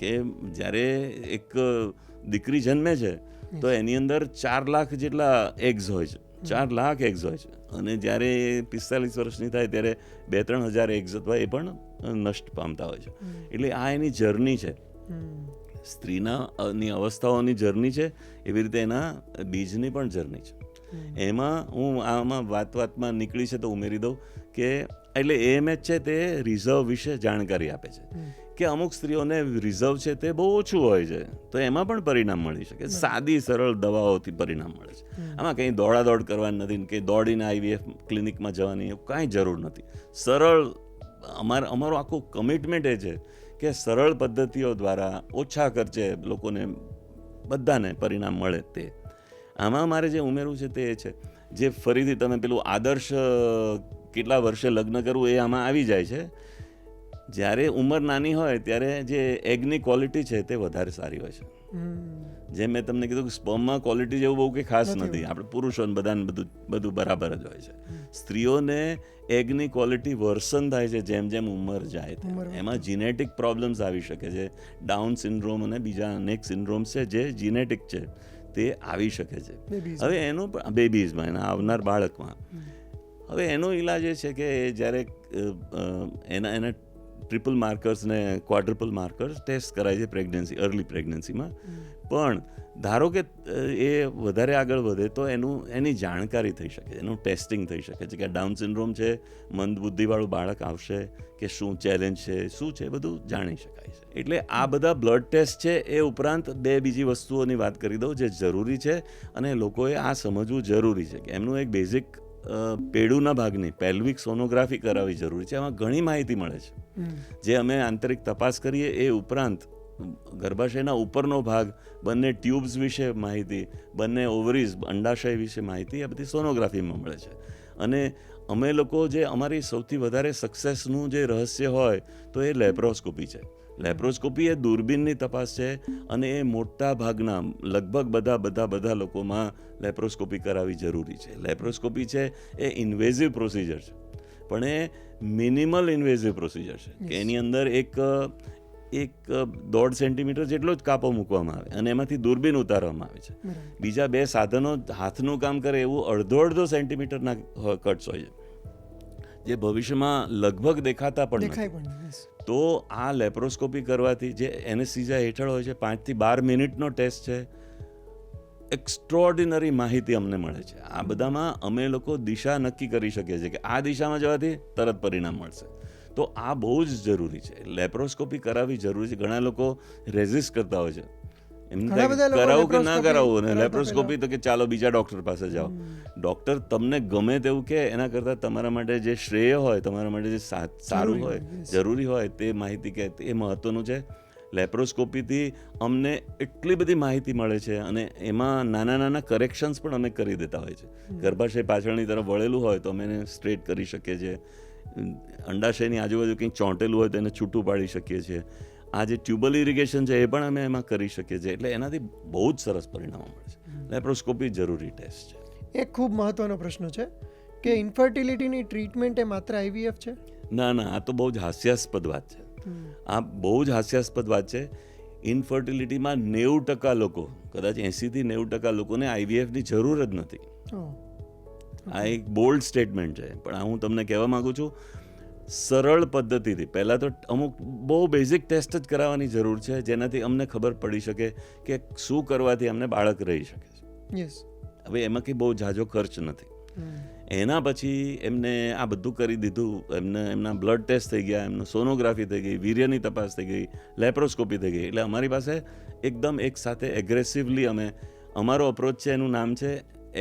કે જ્યારે એક દીકરી જન્મે છે તો એની અંદર 4 લાખ જેટલા એગ્સ હોય છે, 4 લાખ એગ્સ હોય છે, અને જ્યારે 45 વર્ષની થાય ત્યારે 2-3 હજાર એગ્સ અથવા એ પણ નષ્ટ પામતા હોય છે. એટલે આ એની જર્ની છે, સ્ત્રીની અવસ્થાઓની જર્ની છે, એવી રીતે એના બીજની પણ જર્ની છે. એમાં હું આમાં વાતમાં નીકળી છે તો ઉમેરી દઉં કે એટલે AMH છે તે રિઝર્વ વિશે જાણકારી આપે છે કે અમુક સ્ત્રીઓને રિઝર્વ છે તે બહુ ઓછું હોય છે, તો એમાં પણ પરિણામ મળી શકે. સાદી સરળ દવાઓથી પરિણામ મળે છે. આમાં કંઈ દોડાદોડ કરવાની નથી, કે દોડીને IVF ક્લિનિકમાં જવાની કાંઈ જરૂર નથી. સરળ અમારું આખું કમિટમેન્ટ એ છે કે સરળ પદ્ધતિઓ દ્વારા ઓછા ખર્ચે લોકોને બધાને પરિણામ મળે. તે આમાં મારે જે ઉમેરવું છે તે એ છે, જે ફરીથી તમે પેલું આદર્શ કેટલા વર્ષે લગ્ન કરવું એ આમાં આવી જાય છે. જ્યારે ઉંમર નાની હોય ત્યારે જે એગની ક્વોલિટી છે તે વધારે સારી હોય છે. જેમ મેં તમને કીધું કે સ્પર્મમાં ક્વોલિટી જેવું બહુ કંઈ ખાસ નથી. આપણે પુરુષોને બધાને બધું બરાબર જ હોય છે. સ્ત્રીઓને એગની ક્વોલિટી વર્સન થાય છે જેમ જેમ ઉંમર જાય. એમાં જીનેટિક પ્રોબ્લેમ્સ આવી શકે છે. ડાઉન સિન્ડ્રોમ અને બીજા અનેક સિન્ડ્રોમ્સ છે જે જીનેટિક છે તે આવી શકે છે. હવે એનો બેબીઝમાં, એના આવનાર બાળકમાં, હવે એનો ઈલાજ એ છે કે જ્યારે એના ટ્રિપલ માર્કર્સ ને ક્વાડ્રુપલ માર્કર્સ ટેસ્ટ કરાય છે અર્લી પ્રેગ્નન્સીમાં. પણ ધારો કે એ વધારે આગળ વધે તો એની જાણકારી થઈ શકે, એનું ટેસ્ટિંગ થઈ શકે છે કે ડાઉન સિન્ડ્રોમ છે, મંદ બુદ્ધિવાળું બાળક આવશે કે શું ચેલેન્જ છે, શું છે, બધું જાણી શકાય છે. એટલે આ બધા બ્લડ ટેસ્ટ છે. એ ઉપરાંત બીજી વસ્તુઓની વાત કરી દઉં જે જરૂરી છે અને લોકોએ આ સમજવું જરૂરી છે કે એમનું એક બેઝિક પેડુના ભાગની પેલ્વિક સોનોગ્રાફી કરાવવી જરૂરી છે. એમાં ઘણી માહિતી મળે છે, જે અમે આંતરિક તપાસ કરીએ. એ ઉપરાંત ગર્ભાશયના ઉપરનો ભાગ, બંને ટ્યુબ્સ વિશે માહિતી, બંને ઓવરીઝ અંડાશય વિશે માહિતી, આ બધી સોનોગ્રાફીમાં મળે છે. અને અમે લોકો જે અમારી સૌથી વધારે સક્સેસનું જે રહસ્ય હોય તો એ લેપ્રોસ્કોપી છે. લેપ્રોસ્કોપી એ દૂરબીનની તપાસ છે અને એ મોટા ભાગના લગભગ બધા લોકોમાં લેપ્રોસ્કોપી કરાવવી જરૂરી છે. લેપ્રોસ્કોપી છે એ ઇન્વેઝિવ પ્રોસિજર છે, પણ એ મિનિમલ ઇન્વેઝિવ પ્રોસિજર છે કે એની અંદર એક 1.5 સેન્ટીમીટર જેટલો જ કાપો મૂકવામાં આવે અને એમાંથી દૂરબીન ઉતારવામાં આવે છે. બીજા 2 સાધનો હાથનું કામ કરે એવું અડધો સેન્ટીમીટરના કટ્સ હોય છે, જે ભવિષ્યમાં લગભગ દેખાતા પણ નથી. તો આ લેપ્રોસ્કોપી કરવાથી, જે એનેસ્થીઝિયા હેઠળ હોય છે, 5 થી 12 મિનિટનો ટેસ્ટ છે, એક્સ્ટ્રોર્ડિનરી માહિતી અમને મળે છે. આ બધામાં અમે લોકો દિશા નક્કી કરી શકીએ છીએ કે આ દિશામાં જવાથી તરત પરિણામ મળશે. તો આ બહુ જ જરૂરી છે. લેપ્રોસ્કોપી કરાવવી જરૂરી છે. ઘણા લોકો રેઝિસ્ટ કરતા હોય છે, એમ કરાવું કે ના કરાવવું, અને લેપ્રોસ્કોપી તો કે ચાલો બીજા ડૉક્ટર પાસે જાઓ. ડૉક્ટર તમને ગમે તેવું કે એના કરતાં તમારા માટે જે શ્રેય હોય, તમારા માટે જે સારું હોય, જરૂરી હોય તે માહિતી કે એ મહત્ત્વનું છે. લેપ્રોસ્કોપીથી અમને એટલી બધી માહિતી મળે છે અને એમાં નાના કરેક્શન્સ પણ અમે કરી દેતા હોય છે. ગર્ભાશય પાછળની તરફ વળેલું હોય તો અમે એને સ્ટ્રેટ કરી શકીએ છીએ. અંડાશયની આજુબાજુ કંઈક ચોંટેલું હોય તો એને છૂટું પાડી શકીએ છીએ. આ જે ટ્યુબલ ઇરિગેશન છે એ પણ અમે એમાં કરી શકીએ છીએ. એટલે એનાથી બહુ જ સરસ પરિણામો મળે છે. લેપ્રોસ્કોપી જરૂરી ટેસ્ટ છે. એક ખૂબ મહત્વનો પ્રશ્ન છે કે ઇન્ફર્ટિલિટીની ટ્રીટમેન્ટ એ માત્ર IVF છે? ના, આ તો બહુ જ હાસ્યાસ્પદ વાત છે. આ બહુ જ હાસ્યાસ્પદ વાત છે. ઇન્ફર્ટિલિટીમાં 90% લોકો, કદાચ 80 થી 90% લોકોને IVFની જરૂર જ નથી. આ એક બોલ્ડ સ્ટેટમેન્ટ છે, પણ આ હું તમને કહેવા માંગુ છું, સરળ પદ્ધતિથી. પહેલાં તો અમુક બહુ બેઝિક ટેસ્ટ જ કરાવવાની જરૂર છે, જેનાથી અમને ખબર પડી શકે કે શું કરવાથી અમને બાળક રહી શકે છે. હવે એમાં કંઈ બહુ ઝાઝો ખર્ચ નથી. એના પછી એમને આ બધું કરી દીધું, એમના બ્લડ ટેસ્ટ થઈ ગયા, એમનું સોનોગ્રાફી થઈ ગઈ, વીર્યની તપાસ થઈ ગઈ, લેપ્રોસ્કોપી થઈ ગઈ. એટલે અમારી પાસે એકદમ એક સાથે એગ્રેસિવલી અમારો અપ્રોચ છે, એનું નામ છે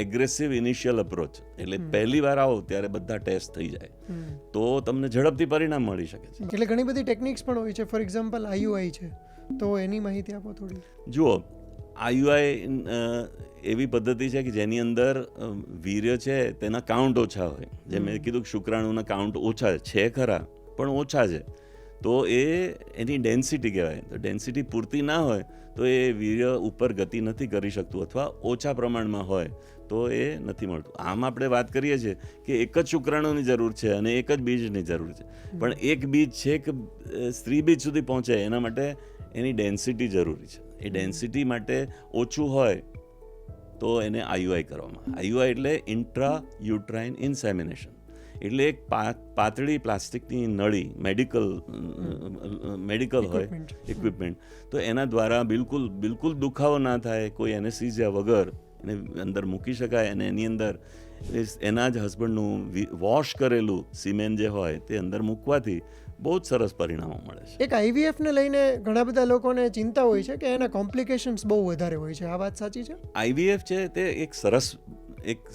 એગ્રેસિવ ઇનિશિયલ અપ્રોચ. એટલે પહેલી વાર આવો ત્યારે બધા ટેસ્ટ થઈ જાય તો તમને ઝડપથી પરિણામ મળી શકે છે. એટલે ઘણી બધી ટેકનિક્સ પણ હોય છે. ફોર એક્ઝામ્પલ IUI છે, તો એની માહિતી આપો થોડી. જુઓ, IUI એવી પદ્ધતિ છે કે જેની અંદર વીર્ય છે તેના કાઉન્ટ ઓછા હોય. જેમ મેં કીધું કે શુક્રાણુના કાઉન્ટ ઓછા છે ખરા, પણ ઓછા છે. તો એની ડેન્સિટી કહેવાય. તો ડેન્સિટી પૂરતી ના હોય તો એ વીર્ય ઉપર ગતિ નથી કરી શકતું, અથવા ઓછા પ્રમાણમાં હોય તો એ નથી મળતું. આમ આપણે વાત કરીએ છીએ કે એક જ શુક્રાણુની જરૂર છે અને એક જ બીજની જરૂર છે, પણ એક બીજ છે કે સ્ત્રી બીજ સુધી પહોંચે એના માટે એની ડેન્સિટી જરૂરી છે. એ ડેન્સિટી માટે ઓછું હોય તો એને IUI કરવામાં. IUI એટલે ઇન્ટ્રા યુટ્રાઇન ઇન્સેમિનેશન. એટલે એક પાતળી પ્લાસ્ટિકની નળી મેડિકલ હોય ઇક્વિપમેન્ટ, તો એના દ્વારા બિલકુલ દુખાવો ના થાય, કોઈ એનેસ્થીઝિયા વગર એને અંદર મૂકી શકાય અને એની અંદર એના જ હસબન્ડનું વોશ કરેલું સિમેન જે હોય તે અંદર મૂકવાથી બહુ જ સરસ પરિણામો મળે છે. એક આઈવીએફને લઈને ઘણા બધા લોકોને ચિંતા હોય છે કે એના કોમ્પ્લિકેશન્સ બહુ વધારે હોય છે. આ વાત સાચી છે? આઈવીએફ છે તે એક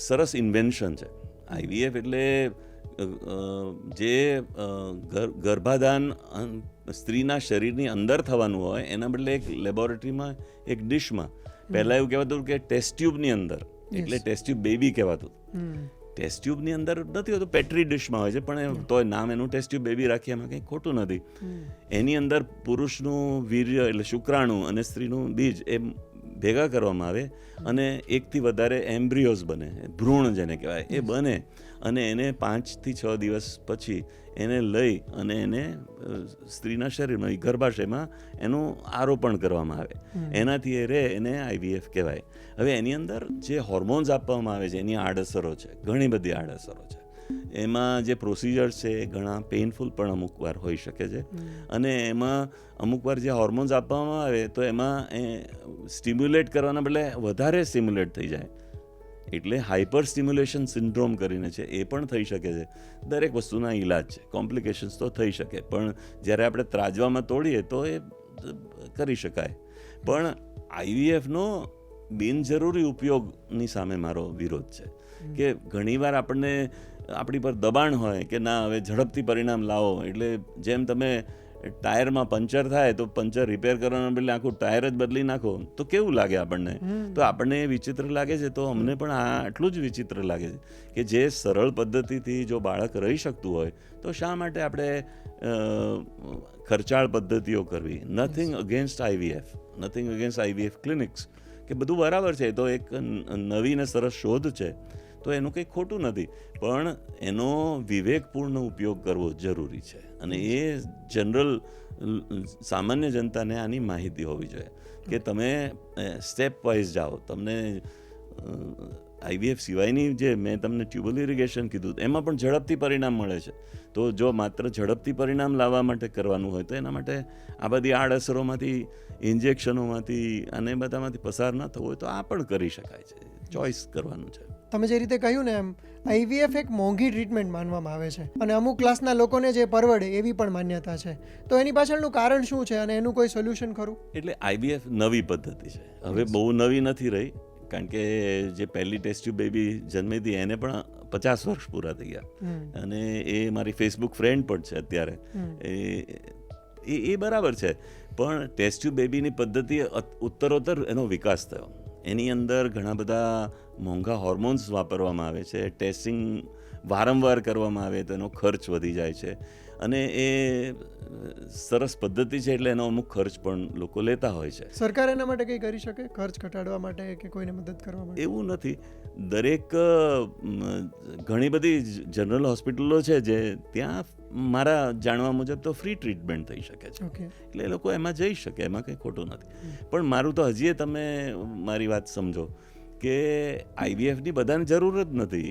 સરસ ઇન્વેન્શન છે. આઈવીએફ એટલે જે ગર્ભાધાન સ્ત્રીના શરીરની અંદર થવાનું હોય એના બદલે એક લેબોરેટરીમાં એક ડિશમાં પહેલાં એવું કહેવાતું કે ટેસ્ટ ટ્યુબની અંદર, એટલે ટેસ્ટ ટ્યુબ બેબી કહેવાતું. ટેસ્ટ ટ્યુબની અંદર નથી હોતું, પેટ્રી ડિશમાં હોય છે, પણ તોય નામ એનું ટેસ્ટ ટ્યુબ બેબી રાખીએ એમાં કંઈ ખોટું નથી. એની અંદર પુરુષનું વીર્ય એટલે શુક્રાણુ અને સ્ત્રીનું બીજ એ ભેગા કરવામાં આવે અને એકથી વધારે એમ્બ્રિયોઝ બને, ભ્રૂણ જેને કહેવાય, એ બને અને એને 5 થી 6 દિવસ પછી એને લઈ અને એને સ્ત્રીના શરીરમાં ગર્ભાશયમાં એનું આરોપણ કરવામાં આવે. એનાથી એ રહે, એને આઈવીએફ કહેવાય. હવે એની અંદર જે હોર્મોન્સ આપવામાં આવે છે એની આડઅસરો છે, ઘણી બધી આડઅસરો છે. એમાં જે પ્રોસિજર્સ છે એ ઘણા પેઇનફુલ પણ અમુક વાર હોઈ શકે છે અને એમાં અમુક વાર જે હોર્મોન્સ આપવામાં આવે તો એમાં સ્ટિમ્યુલેટ કરવાના બદલે વધારે સ્ટિમ્યુલેટ થઈ જાય, એટલે હાઇપર સ્ટિમ્યુલેશન સિન્ડ્રોમ કરીને છે, એ પણ થઈ શકે છે. દરેક વસ્તુના ઈલાજ છે, કોમ્પ્લિકેશન્સ તો થઈ શકે, પણ જ્યારે આપણે ત્રાજવામાં તોડીએ તો એ કરી શકાય. પણ આઈવીએફનો બિનજરૂરી ઉપયોગની સામે મારો વિરોધ છે કે ઘણીવાર આપણને આપણી પર દબાણ હોય કે ના હવે ઝડપથી પરિણામ લાવો, એટલે જેમ તમે ટાયરમાં પંચર થાય તો પંચર રિપેર કરવાના બદલે આખું ટાયર જ બદલી નાખો તો કેવું લાગે આપણને? તો આપણને એ વિચિત્ર લાગે છે, તો અમને પણ આ આટલું જ વિચિત્ર લાગે છે કે જે સરળ પદ્ધતિથી જો બાળક રહી શકતું હોય તો શા માટે આપણે ખર્ચાળ પદ્ધતિઓ કરવી? નથિંગ અગેન્સ્ટ આઈવીએફ ક્લિનિક્સ, કે બધું બરાબર છે, તો એક નવી ને સરસ શોધ છે, તો એનું કંઈ ખોટું નથી, પણ એનો વિવેકપૂર્ણ ઉપયોગ કરવો જરૂરી છે અને એ જનરલ સામાન્ય જનતાને આની માહિતી હોવી જોઈએ કે તમે સ્ટેપ વાઇઝ જાઓ. તમને આઈવીએફ સિવાયની જે મેં તમને ટ્યુબલ ઇરિગેશન કીધું એમાં પણ ઝડપથી પરિણામ મળે છે, તો જો માત્ર ઝડપથી પરિણામ લાવવા માટે કરવાનું હોય તો એના માટે આ બધી આડઅસરોમાંથી, ઇન્જેક્શનોમાંથી અને બધામાંથી પસાર ન થવું હોય તો આ પણ કરી શકાય છે, ચોઇસ કરવાનું છે. તમે જે રીતે કહ્યું ને એમ આઈવીએફ એક મોંઘી ટ્રીટમેન્ટ માનવામાં આવે છે અને અમુક ક્લાસના લોકોને જે પરવડે એવી પણ માન્યતા છે, તો એની પાછળનું કારણ શું છે અને એનું કોઈ સોલ્યુશન ખરું? એટલે આઈવીએફ નવી પદ્ધતિ છે, હવે બહુ નવી નથી રહી, કારણ કે જે પહેલી ટેસ્ટ ટ્યુબ બેબી જન્મી હતી એને પણ 50 વર્ષ પૂરા થઈ ગયા અને એ મારી ફેસબુક ફ્રેન્ડ પણ છે અત્યારે. એ બરાબર છે, પણ ટેસ્ટ ટ્યુબ બેબીની પદ્ધતિ ઉત્તરોત્તર એનો વિકાસ થયો. એની અંદર ઘણા બધા મોંઘા હોર્મોન્સ વાપરવામાં આવે છે, ટેસ્ટિંગ વારંવાર કરવામાં આવે તો એનો ખર્ચ વધી જાય છે અને એ સરસ પદ્ધતિ છે એટલે એનો અમુક ખર્ચ પણ લોકો લેતા હોય છે. સરકાર એના માટે કંઈ કરી શકે, ખર્ચ ઘટાડવા માટે કે કોઈને મદદ કરવા માટે? એવું નથી, દરેક ઘણી બધી જનરલ હોસ્પિટલો છે જે ત્યાં મારા જાણવા મુજબ તો ફ્રી ટ્રીટમેન્ટ થઈ શકે છે, એટલે એ લોકો એમાં જઈ શકે, એમાં કંઈ ખોટું નથી. પણ મારું તો હજી તમે મારી વાત સમજો કે આઈવીએફની બધાને જરૂર જ નથી.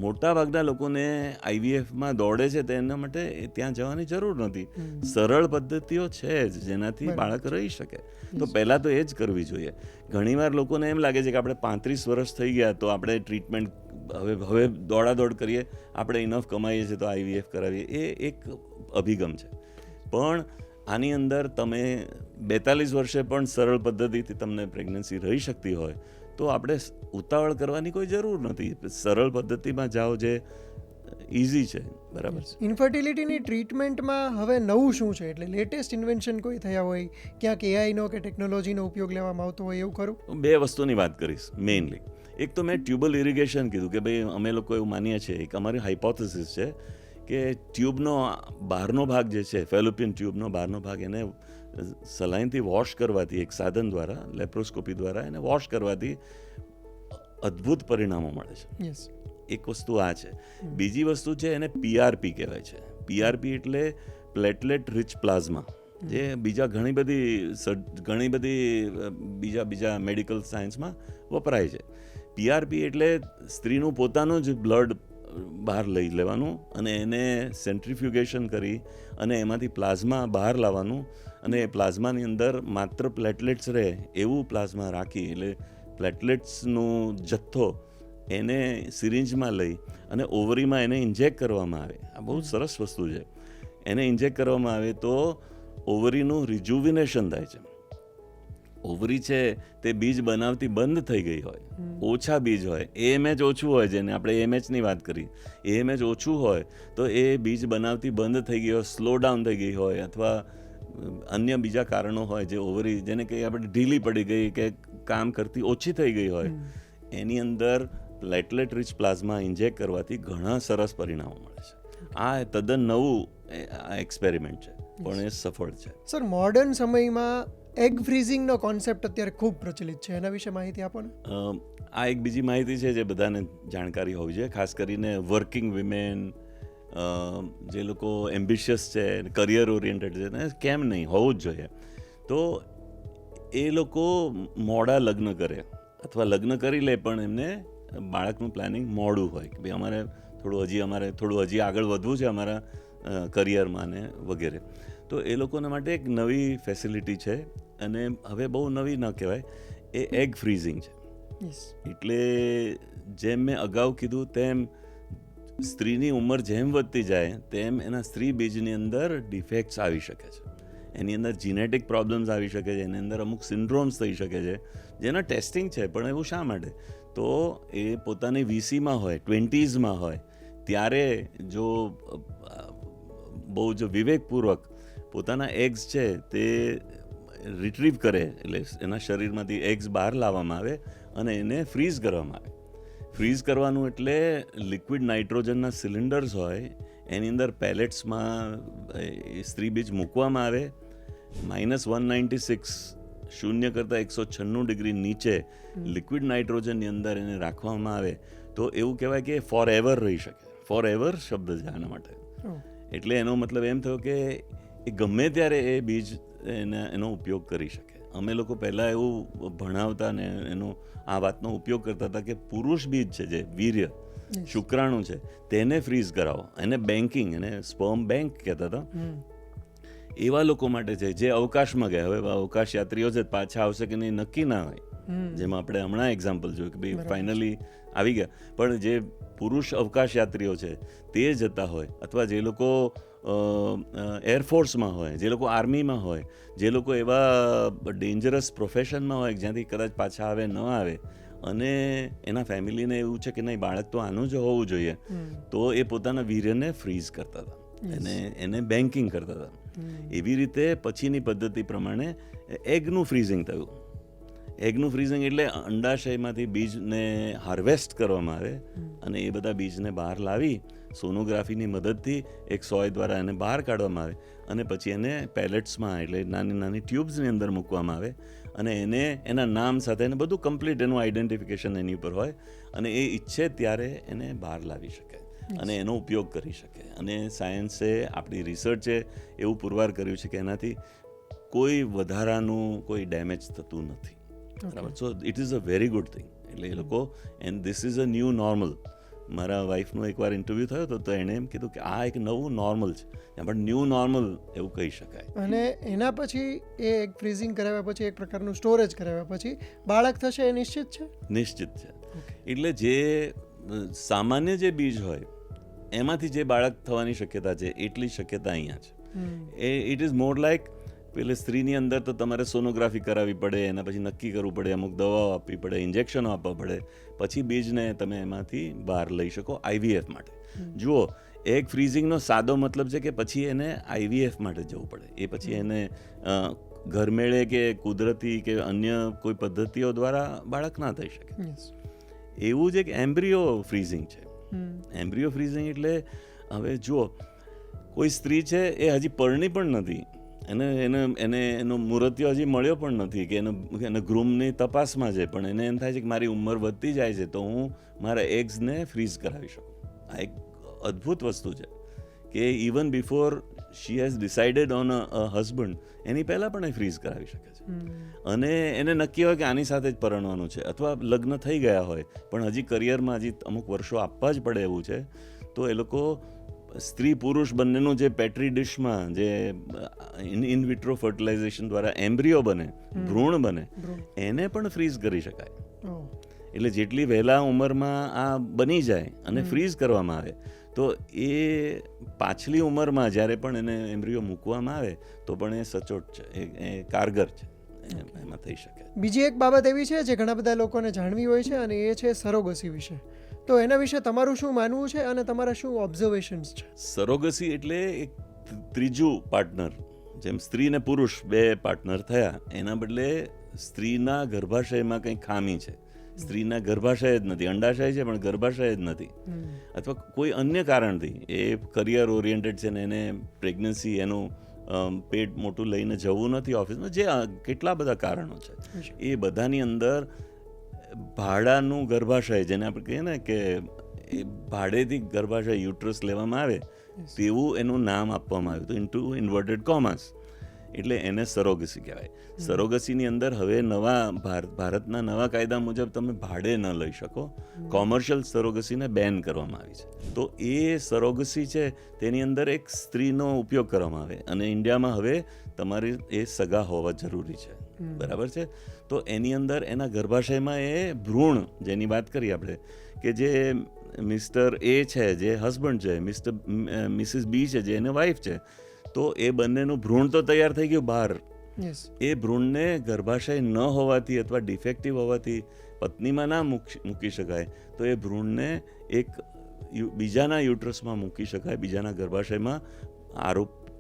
મોટા ભાગના લોકોને આઈવીએફમાં દોડે છે તેના માટે ત્યાં જવાની જરૂર નથી. સરળ પદ્ધતિઓ છે જ જેનાથી બાળક રહી શકે, તો પહેલાં તો એ જ કરવી જોઈએ. ઘણીવાર લોકોને એમ લાગે છે કે આપણે 35 વર્ષ થઈ ગયા તો આપણે ટ્રીટમેન્ટ હવે દોડાદોડ કરીએ, આપણે ઇનફ કમાઈએ છીએ તો આઈવીએફ કરાવીએ, એ એક અભિગમ છે. પણ આની અંદર તમે 42 વર્ષે પણ સરળ પદ્ધતિથી તમને પ્રેગ્નન્સી રહી શકતી હોય તો આપણે ઉતાવળ કરવાની કોઈ જરૂર નથી. સરળ પદ્ધતિમાં જાઓ જે ઇઝી છે, બરાબર છે. ઇન્ફર્ટિલિટીની ટ્રીટમેન્ટમાં હવે નવું શું છે, એટલે લેટેસ્ટ ઇન્વેન્શન કોઈ થયા હોય, ક્યાંક એઆઈનો કે ટેકનોલોજીનો ઉપયોગ લેવામાં આવતો હોય, એવું ખરું? 2 વસ્તુની વાત કરીશ મેઇનલી. એક તો મેં ટ્યુબલ ઇરિગેશન કીધું કે ભાઈ અમે લોકો એવું માનીએ છીએ, એક અમારી હાઇપોથેસિસ છે કે ટ્યુબનો બહારનો ભાગ જે છે, ફેલોપિયન ટ્યુબનો બહારનો ભાગ, એને સલાઈનથી વોશ કરવાથી, એક સાધન દ્વારા, લેપ્રોસ્કોપી દ્વારા એને વોશ કરવાથી અદ્ભુત પરિણામો મળે છે. એક વસ્તુ આ છે. બીજી વસ્તુ છે એને પીઆરપી કહેવાય છે. પીઆરપી એટલે પ્લેટલેટ રિચ પ્લાઝમા, જે બીજા ઘણી બધી બીજા મેડિકલ સાયન્સમાં વપરાય છે. પીઆરપી એટલે સ્ત્રીનું પોતાનું જ બ્લડ બહાર લઈ લેવાનું અને એને સેન્ટ્રીફ્યુગેશન કરી અને એમાંથી પ્લાઝમા બહાર લાવવાનું અને એ પ્લાઝમાની અંદર માત્ર પ્લેટલેટ્સ રહે એવું પ્લાઝમા રાખી, એટલે પ્લેટલેટ્સનો જથ્થો એને સિરિંજમાં લઈ અને ઓવરીમાં એને ઇન્જેક્ટ કરવામાં આવે. આ બહુ સરસ વસ્તુ છે. એને ઇન્જેક્ટ કરવામાં આવે તો ઓવરીનું રિજુવિનેશન થાય છે. ઓવરી છે તે બીજ બનાવતી બંધ થઈ ગઈ હોય, ઓછા બીજ હોય, એએમએચ ઓછું હોય, જેને આપણે એએમએચની વાત કરી, એએમએચ ઓછું હોય તો એ બીજ બનાવતી બંધ થઈ ગઈ હોય, સ્લો ડાઉન થઈ ગઈ હોય, અથવા અન્ય બીજા કારણો હોય જે ઓવરી, જેને કંઈ આપણે ઢીલી પડી ગઈ કે કામ કરતી ઓછી થઈ ગઈ હોય, એની અંદર પ્લેટલેટ રિચ પ્લાઝમા ઇન્જેક્ટ કરવાથી ઘણા સરસ પરિણામો મળે છે. આ તદ્દન નવું એક્સપેરિમેન્ટ છે, પણ એ સફળ છે. સર, મોડર્ન સમયમાં એગ ફ્રીઝિંગનો કોન્સેપ્ટ અત્યારે ખૂબ પ્રચલિત છે, એના વિશે માહિતી આપો ને. આ એક બીજી માહિતી છે જે બધાને જાણકારી હોવી જોઈએ, ખાસ કરીને વર્કિંગ વિમેન, જે લોકો એમ્બિશિયસ છે, કરિયર ઓરિએન્ટેડ છે, ને કેમ નહીં હોવું જ જોઈએ. તો એ લોકો મોડા લગ્ન કરે અથવા લગ્ન કરી લે પણ એમને બાળકનું પ્લાનિંગ મોડું હોય કે ભાઈ અમારે થોડું હજી આગળ વધવું છે અમારા કરિયરમાં ને વગેરે. તો એ લોકોના માટે એક નવી ફેસિલિટી છે, અને હવે બહુ નવી ન કહેવાય, એ એગ ફ્રીઝિંગ છે. એટલે જેમ મેં અગાઉ કીધું તેમ સ્ત્રીની ઉંમર જેમ વધતી જાય તેમ એના સ્ત્રી બીજની અંદર ડિફેક્ટ્સ આવી શકે છે, એની અંદર જીનેટિક પ્રોબ્લેમ્સ આવી શકે છે, એની અંદર અમુક સિન્ડ્રોમ્સ થઈ શકે છે જેના ટેસ્ટિંગ છે. પણ એવું શા માટે? તો એ પોતાની વીસીમાં હોય, 20s હોય, ત્યારે જો બહુ જ વિવેકપૂર્વક પોતાના એગ્સ છે તે રિટ્રીવ કરે, એટલે એના શરીરમાંથી એગ્સ બહાર લાવવામાં આવે અને એને ફ્રીઝ કરવામાં આવે. ફ્રીઝ કરવાનું એટલે લિક્વિડ નાઇટ્રોજનના સિલિન્ડર્સ હોય, એની અંદર પેલેટ્સમાં સ્ત્રી બીજ મૂકવામાં આવે, -196 શૂન્ય કરતાં 196 નીચે લિક્વિડ નાઇટ્રોજનની અંદર એને રાખવામાં આવે તો એવું કહેવાય કે ફોર એવર રહી શકે. ફોર એવર શબ્દ છે આના માટે. એટલે એનો મતલબ એમ થયો કે એ ગમે ત્યારે એ બીજ એનો ઉપયોગ કરી શકે. અમે લોકો પહેલાં એવું ભણાવતા ને એનો આ વાતનો ઉપયોગ કરતા હતા કે પુરુષ બીજ છે, જે વીર્ય શુક્રાણુ છે, તેને ફ્રીઝ કરાવો, એને બેન્કિંગ, એને સ્પર્મ બેંક કહેતા હતા. એવા લોકો માટે છે જે અવકાશમાં ગયા. હવે અવકાશ યાત્રીઓ છે, પાછા આવશે કે નહીં નક્કી ના હોય, જેમાં આપણે હમણાં એક્ઝામ્પલ જોયું કે ભાઈ ફાઇનલી આવી ગયા. પણ જે પુરુષ અવકાશ યાત્રીઓ છે તે જતા હોય, અથવા જે લોકો એરફોર્સમાં હોય, જે લોકો આર્મીમાં હોય, જે લોકો એવા ડેન્જરસ પ્રોફેશનમાં હોય જ્યાંથી કદાચ પાછા આવે ન આવે, અને એના ફેમિલીને એવું છે કે નહીં બાળક તો આનું જ હોવું જોઈએ, તો એ પોતાના વીર્યને ફ્રીઝ કરતા હતા, એને બેન્કિંગ કરતા હતા. એવી રીતે પછીની પદ્ધતિ પ્રમાણે એગનું ફ્રીઝિંગ થયું. એગનું ફ્રીઝિંગ એટલે અંડાશયમાંથી બીજને હાર્વેસ્ટ કરવામાં આવે અને એ બધા બીજને બહાર લાવી સોનોગ્રાફીની મદદથી એક સોય દ્વારા એને બહાર કાઢવામાં આવે અને પછી એને પેલેટ્સમાં, એટલે નાની નાની ટ્યુબ્સની અંદર મૂકવામાં આવે અને એને એના નામ સાથે એને બધું કમ્પ્લીટ એનું આઈડેન્ટિફિકેશન એની ઉપર હોય અને એ ઈચ્છે ત્યારે એને બહાર લાવી શકે અને એનો ઉપયોગ કરી શકે. અને સાયન્સે, આપણી રિસર્ચે એવું પુરવાર કર્યું છે કે એનાથી કોઈ વધારાનું કોઈ ડેમેજ થતું નથી. બરાબર. So it is a very good thing. એટલે એ લોકો, and this is a new normal. મારા વાઈફનો એકવાર ઇન્ટરવ્યૂ થયો હતો તો એણે એમ કીધું કે આ એક નવું નોર્મલ છે, પણ ન્યૂ નોર્મલ એવું કહી શકાય. અને એના પછી એ એક ફ્રીઝિંગ કરાવ્યા પછી, એક પ્રકારનું સ્ટોરેજ કરાવ્યા પછી બાળક થશે એ નિશ્ચિત છે? નિશ્ચિત છે. એટલે જે સામાન્ય જે બીજ હોય એમાંથી જે બાળક થવાની શક્યતા છે એટલી શક્યતા અહીંયા છે. ઇટ ઇઝ મોર લાઈક, પેલે સ્ત્રીની અંદર તો તમારે સોનોગ્રાફી કરાવવી પડે, એના પછી નક્કી કરવું પડે, અમુક દવાઓ આપવી પડે, ઇન્જેક્શનો આપવા પડે, પછી બીજને તમે એમાંથી બહાર લઈ શકો આઈવીએફ માટે. જુઓ, એગ ફ્રીઝિંગનો સાદો મતલબ છે કે પછી એને આઈવીએફ માટે જવું પડે. એ પછી એને ઘરમેળે કે કુદરતી કે અન્ય કોઈ પદ્ધતિઓ દ્વારા બાળક ના થઈ શકે. એવું જ એક એમ્બ્રિયો ફ્રીઝિંગ છે. એમ્બ્રિયો ફ્રીઝિંગ એટલે, હવે જુઓ, કોઈ સ્ત્રી છે એ હજી પરણી પણ નથી, એનો મુહૂર્તિયો હજી મળ્યો પણ નથી કે એને ગ્રૂમની તપાસમાં છે, પણ એને એમ થાય છે કે મારી ઉંમર વધતી જાય છે તો હું મારા એગ્સને ફ્રીઝ કરાવી શકું. આ એક અદ્ભુત વસ્તુ છે કે even before she has decided on a husband, એની પહેલાં પણ એ ફ્રીઝ કરાવી શકે છે. અને એને નક્કી હોય કે આની સાથે જ પરણવાનું છે, અથવા લગ્ન થઈ ગયા હોય પણ હજી કરિયરમાં હજી અમુક વર્ષો આપવા જ પડે એવું છે, તો એ લોકો સ્ત્રી પુરુષ બંનેનું જે પેટ્રી ડિશમાં જે ઇન વિટ્રો ફર્ટિલાઇઝેશન દ્વારા એમ્બ્રિયો બને, ભ્રૂણ બને, એને પણ ફ્રીઝ કરી શકાય. એટલે જેટલી વહેલા ઉંમરમાં આ બની જાય અને ફ્રીઝ કરવામાં આવે તો એ પાછલી ઉંમરમાં જ્યારે પણ એને એમ્બ્રિયો મૂકવામાં આવે તો પણ એ સચોટ છે, એ કારગર છે, એમાં થઈ શકે. બીજી એક બાબત એવી છે જે ઘણા બધા લોકોને જાણવી હોય છે, અને એ છે સરોગસી વિશે. તો એના વિશે તમારું શું માનવું છે અને તમારા શું ઓબ્ઝર્વેશન્સ છે? સરોગસી એટલે એક ત્રીજું પાર્ટનર, જેમ સ્ત્રી ને પુરુષ બે પાર્ટનર થયા, એના બદલે સ્ત્રીના ગર્ભાશયમાં કંઈ ખામી છે, સ્ત્રીના ગર્ભાશય જ નથી, અંડાશય છે પણ ગર્ભાશય જ નથી, અથવા કોઈ અન્ય કારણથી એ કરિયર ઓરિએન્ટેડ છે ને એને પ્રેગ્નન્સી એનું પેટ મોટું લઈને જવું નથી ઓફિસમાં, જે કેટલા બધા કારણો છે, એ બધાની અંદર ભાડાનું ગર્ભાશય, જેને આપણે કહીએ ને કે એ ભાડેથી ગર્ભાશય યુટ્રસ લેવામાં આવે તેવું એનું નામ આપવામાં આવ્યું હતું, ઇન્ટુ ઇન્વર્ટેડ કોમાસ. એટલે એને સરોગસી કહેવાય. સરોગસીની અંદર હવે ભારતના નવા કાયદા મુજબ તમે ભાડે ન લઈ શકો, કોમર્શિયલ સરોગસીને બેન કરવામાં આવી છે. તો એ સરોગસી છે તેની અંદર એક સ્ત્રીનો ઉપયોગ કરવામાં આવે, અને ઇન્ડિયામાં હવે તમારે એ સગા હોવા જરૂરી છે, બરાબર છે. તો એની અંદર એના ગર્ભાશયમાં એ ભ્રૂણ, જેની વાત કરીએ આપણે, કે જે મિસ્ટર એ છે જે હસબન્ડ છે, મિસિસ બી છે જે એને વાઈફ છે, તો એ બંનેનું ભ્રૂણ તો તૈયાર થઈ ગયું બહાર. એ ભ્રૂણને ગર્ભાશય ન હોવાથી અથવા ડિફેક્ટિવ હોવાથી પત્નીમાં ના મૂકી શકાય, તો એ ભ્રૂણને એક બીજાના યુટ્રસમાં મૂકી શકાય, બીજાના ગર્ભાશયમાં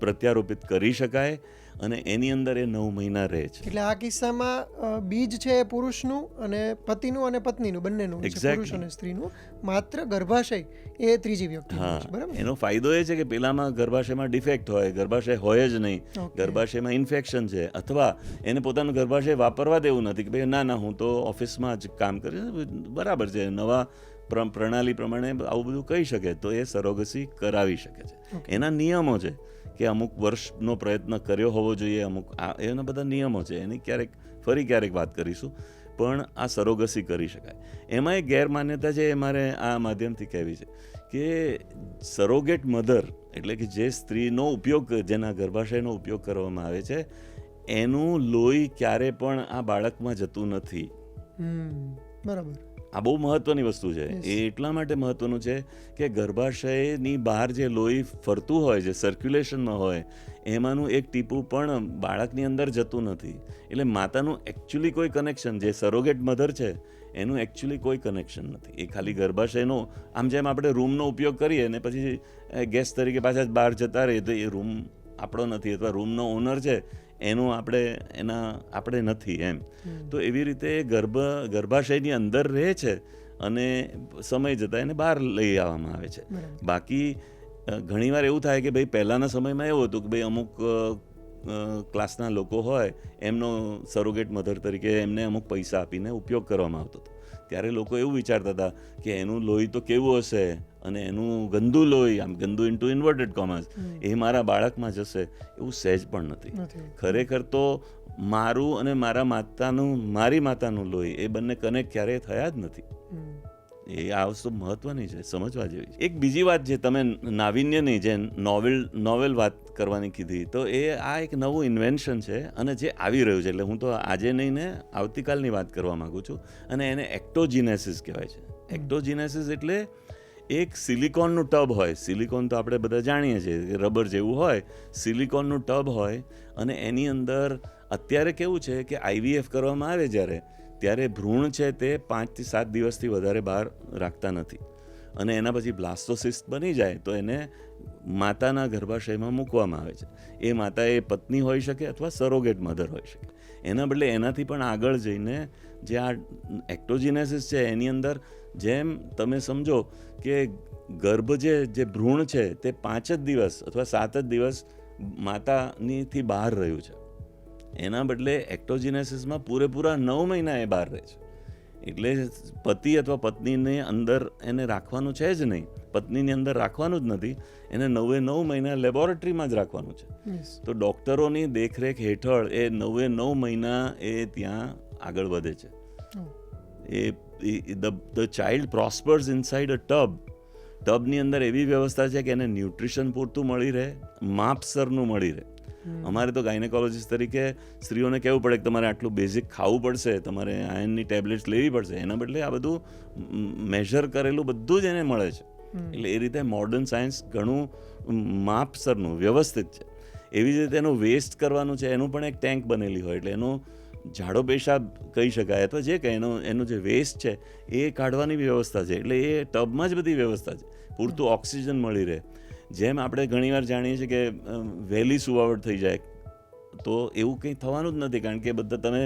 પ્રત્યારોપિત કરી શકાય, અને એની અંદર એ 9 મહિના રહે છે. એટલે આ કિસ્સામાં બીજ છે એ પુરુષનું અને પતિનું અને પત્નીનું બંનેનું છે, પુરુષ અને સ્ત્રીનું, માત્ર ગર્ભાશય એ ત્રીજી વ્યક્તિ. હા, એનો ફાયદો એ છે કે પેલામાં ગર્ભાશયમાં ડિફેક્ટ હોય, ગર્ભાશય હોય જ નહીં, ગર્ભાશયમાં ઇન્ફેક્શન છે, અથવા એને પોતાનું ગર્ભાશય વાપરવા દેવું નથી કે ભાઈ ના હું તો ઓફિસમાં જ કામ કરીશ, બરાબર છે, નવા પ્રણાલી પ્રમાણે આવું બધું કહી શકે, તો એ સરોગસી કરાવી શકે છે. એના નિયમો છે કે અમુક વર્ષનો પ્રયત્ન કર્યો હોવો જોઈએ, અમુક એના બધા નિયમો છે, એની ક્યારેક વાત કરીશું, પણ આ સરોગસી કરી શકાય. એમાં એક ગેરમાન્યતા છે, એ મારે આ માધ્યમથી કહેવી છે કે સરોગેટ મધર એટલે કે જે સ્ત્રીનો ઉપયોગ, જેના ગર્ભાશયનો ઉપયોગ કરવામાં આવે છે, એનું લોહી ક્યારે પણ આ બાળકમાં જતું નથી. બરાબર. આ બહુ મહત્વની વસ્તુ છે. એ એટલા માટે મહત્વનું છે કે ગર્ભાશયની બહાર જે લોહી ફરતું હોય, જે સર્ક્યુલેશનમાં હોય, એમાંનું એક ટીપું પણ બાળકની અંદર જતું નથી. એટલે માતાનું એકચ્યુઅલી કોઈ કનેક્શન, જે સરોગેટ મધર છે એનું એકચ્યુઅલી કોઈ કનેક્શન નથી. એ ખાલી ગર્ભાશયનો, આમ જેમ આપણે રૂમનો ઉપયોગ કરીએ ને પછી ગેસ્ટ તરીકે પાછા બહાર જતા રહીએ, તો એ રૂમ આપણો નથી, અથવા રૂમનો ઓનર છે એનું આપણે નથી એમ. તો એવી રીતે ગર્ભાશયની અંદર રહે છે અને સમય જતાં એને બહાર લઈ આવવામાં આવે છે. બાકી ઘણીવાર એવું થાય કે ભાઈ પહેલાંના સમયમાં એવું હતું કે ભાઈ અમુક ક્લાસના લોકો હોય એમનો સરોગેટ મધર તરીકે એમને અમુક પૈસા આપીને ઉપયોગ કરવામાં આવતો હતો. ત્યારે લોકો એવું વિચારતા હતા કે એનું લોહી તો કેવું હશે, અને એનું ગંદુ લોહી, આમ ગંદુ ઇન્ટુ ઇન્વર્ટેડ કોમર્સ, એ મારા બાળકમાં જશે. એવું સહેજ પણ નથી. ખરેખર તો મારું અને મારી માતાનું લોહી એ બંને કનેક્ટ ક્યારેય થયા જ નથી. એ આ વસ્તુ મહત્વની છે, સમજવા જેવી છે. એક બીજી વાત, જે તમે નાવીન્યની જે નોવેલ વાત કરવાની કીધી, તો એ આ એક નવું ઇન્વેન્શન છે અને જે આવી રહ્યું છે. એટલે હું તો આજે નહીં ને આવતીકાલની વાત કરવા માગું છું, અને એને એક્ટોજીનેસિસ કહેવાય છે. એક્ટોજીનેસિસ એટલે એક સિલિકોનનું ટબ હોય, સિલિકોન તો આપણે બધા જાણીએ છીએ રબર જેવું હોય, સિલિકોનનું ટબ હોય, અને એની અંદર અત્યારે કેવું છે કે IVF કરવામાં આવે ત્યારે ભ્રૂણ છે તે 5 થી 7 દિવસથી વધારે બહાર રાખતા નથી, અને એના પછી બ્લાસ્ટોસિસ્ટ બની જાય તો એને માતાના ગર્ભાશયમાં મૂકવામાં આવે છે. એ માતા એ પત્ની હોઈ શકે અથવા સરોગેટ મધર હોઈ શકે. એના બદલે એનાથી પણ આગળ જઈને જે આ એક્ટોજીનેસિસ છે એની અંદર, જેમ તમે સમજો કે ગર્ભ જે ભ્રૂણ છે તે 5 જ દિવસ અથવા 7 જ દિવસ માતાનીથી બહાર રહ્યું છે, એના બદલે એક્ટોજીનેસિસમાં પૂરેપૂરા 9 મહિના એ બહાર રહે છે. એટલે પતિ અથવા પત્નીને અંદર એને રાખવાનું છે જ નહીં, પત્નીની અંદર રાખવાનું જ નથી, એને 9 મહિના લેબોરેટરીમાં જ રાખવાનું છે. તો ડૉક્ટરોની દેખરેખ હેઠળ એ 9 મહિના એ ત્યાં આગળ વધે છે. ધ ચાઇલ્ડ પ્રોસ્પર્સ ઇનસાઇડ અ ટબની અંદર એવી વ્યવસ્થા છે કે એને ન્યુટ્રિશન પૂરતું મળી રહે, માપસરનું મળી રહે. અમારે તો ગાયનેકોલોજીસ્ટ તરીકે સ્ત્રીઓને કહેવું પડે કે તમારે આટલું બેઝિક ખાવું પડશે, તમારે આયર્નની ટેબ્લેટ્સ લેવી પડશે, એના બદલે આ બધું મેઝર કરેલું બધું જ એને મળે છે. એટલે એ રીતે મોડર્ન સાયન્સ ઘણું માપસરનું વ્યવસ્થિત છે. એવી જ રીતે એનું વેસ્ટ કરવાનું છે, એનું પણ એક ટેન્ક બનેલી હોય, એટલે એનું ઝાડો પેશાબ કહી શકાય અથવા જે કંઈ એનું જે વેસ્ટ છે એ કાઢવાની વ્યવસ્થા છે. એટલે એ ટબમાં જ બધી વ્યવસ્થા છે, પૂરતું ઓક્સિજન મળી રહે. જેમ આપણે ઘણીવાર જાણીએ છીએ કે વહેલી સુવાવડ થઈ જાય, તો એવું કંઈ થવાનું જ નથી, કારણ કે બધા તમે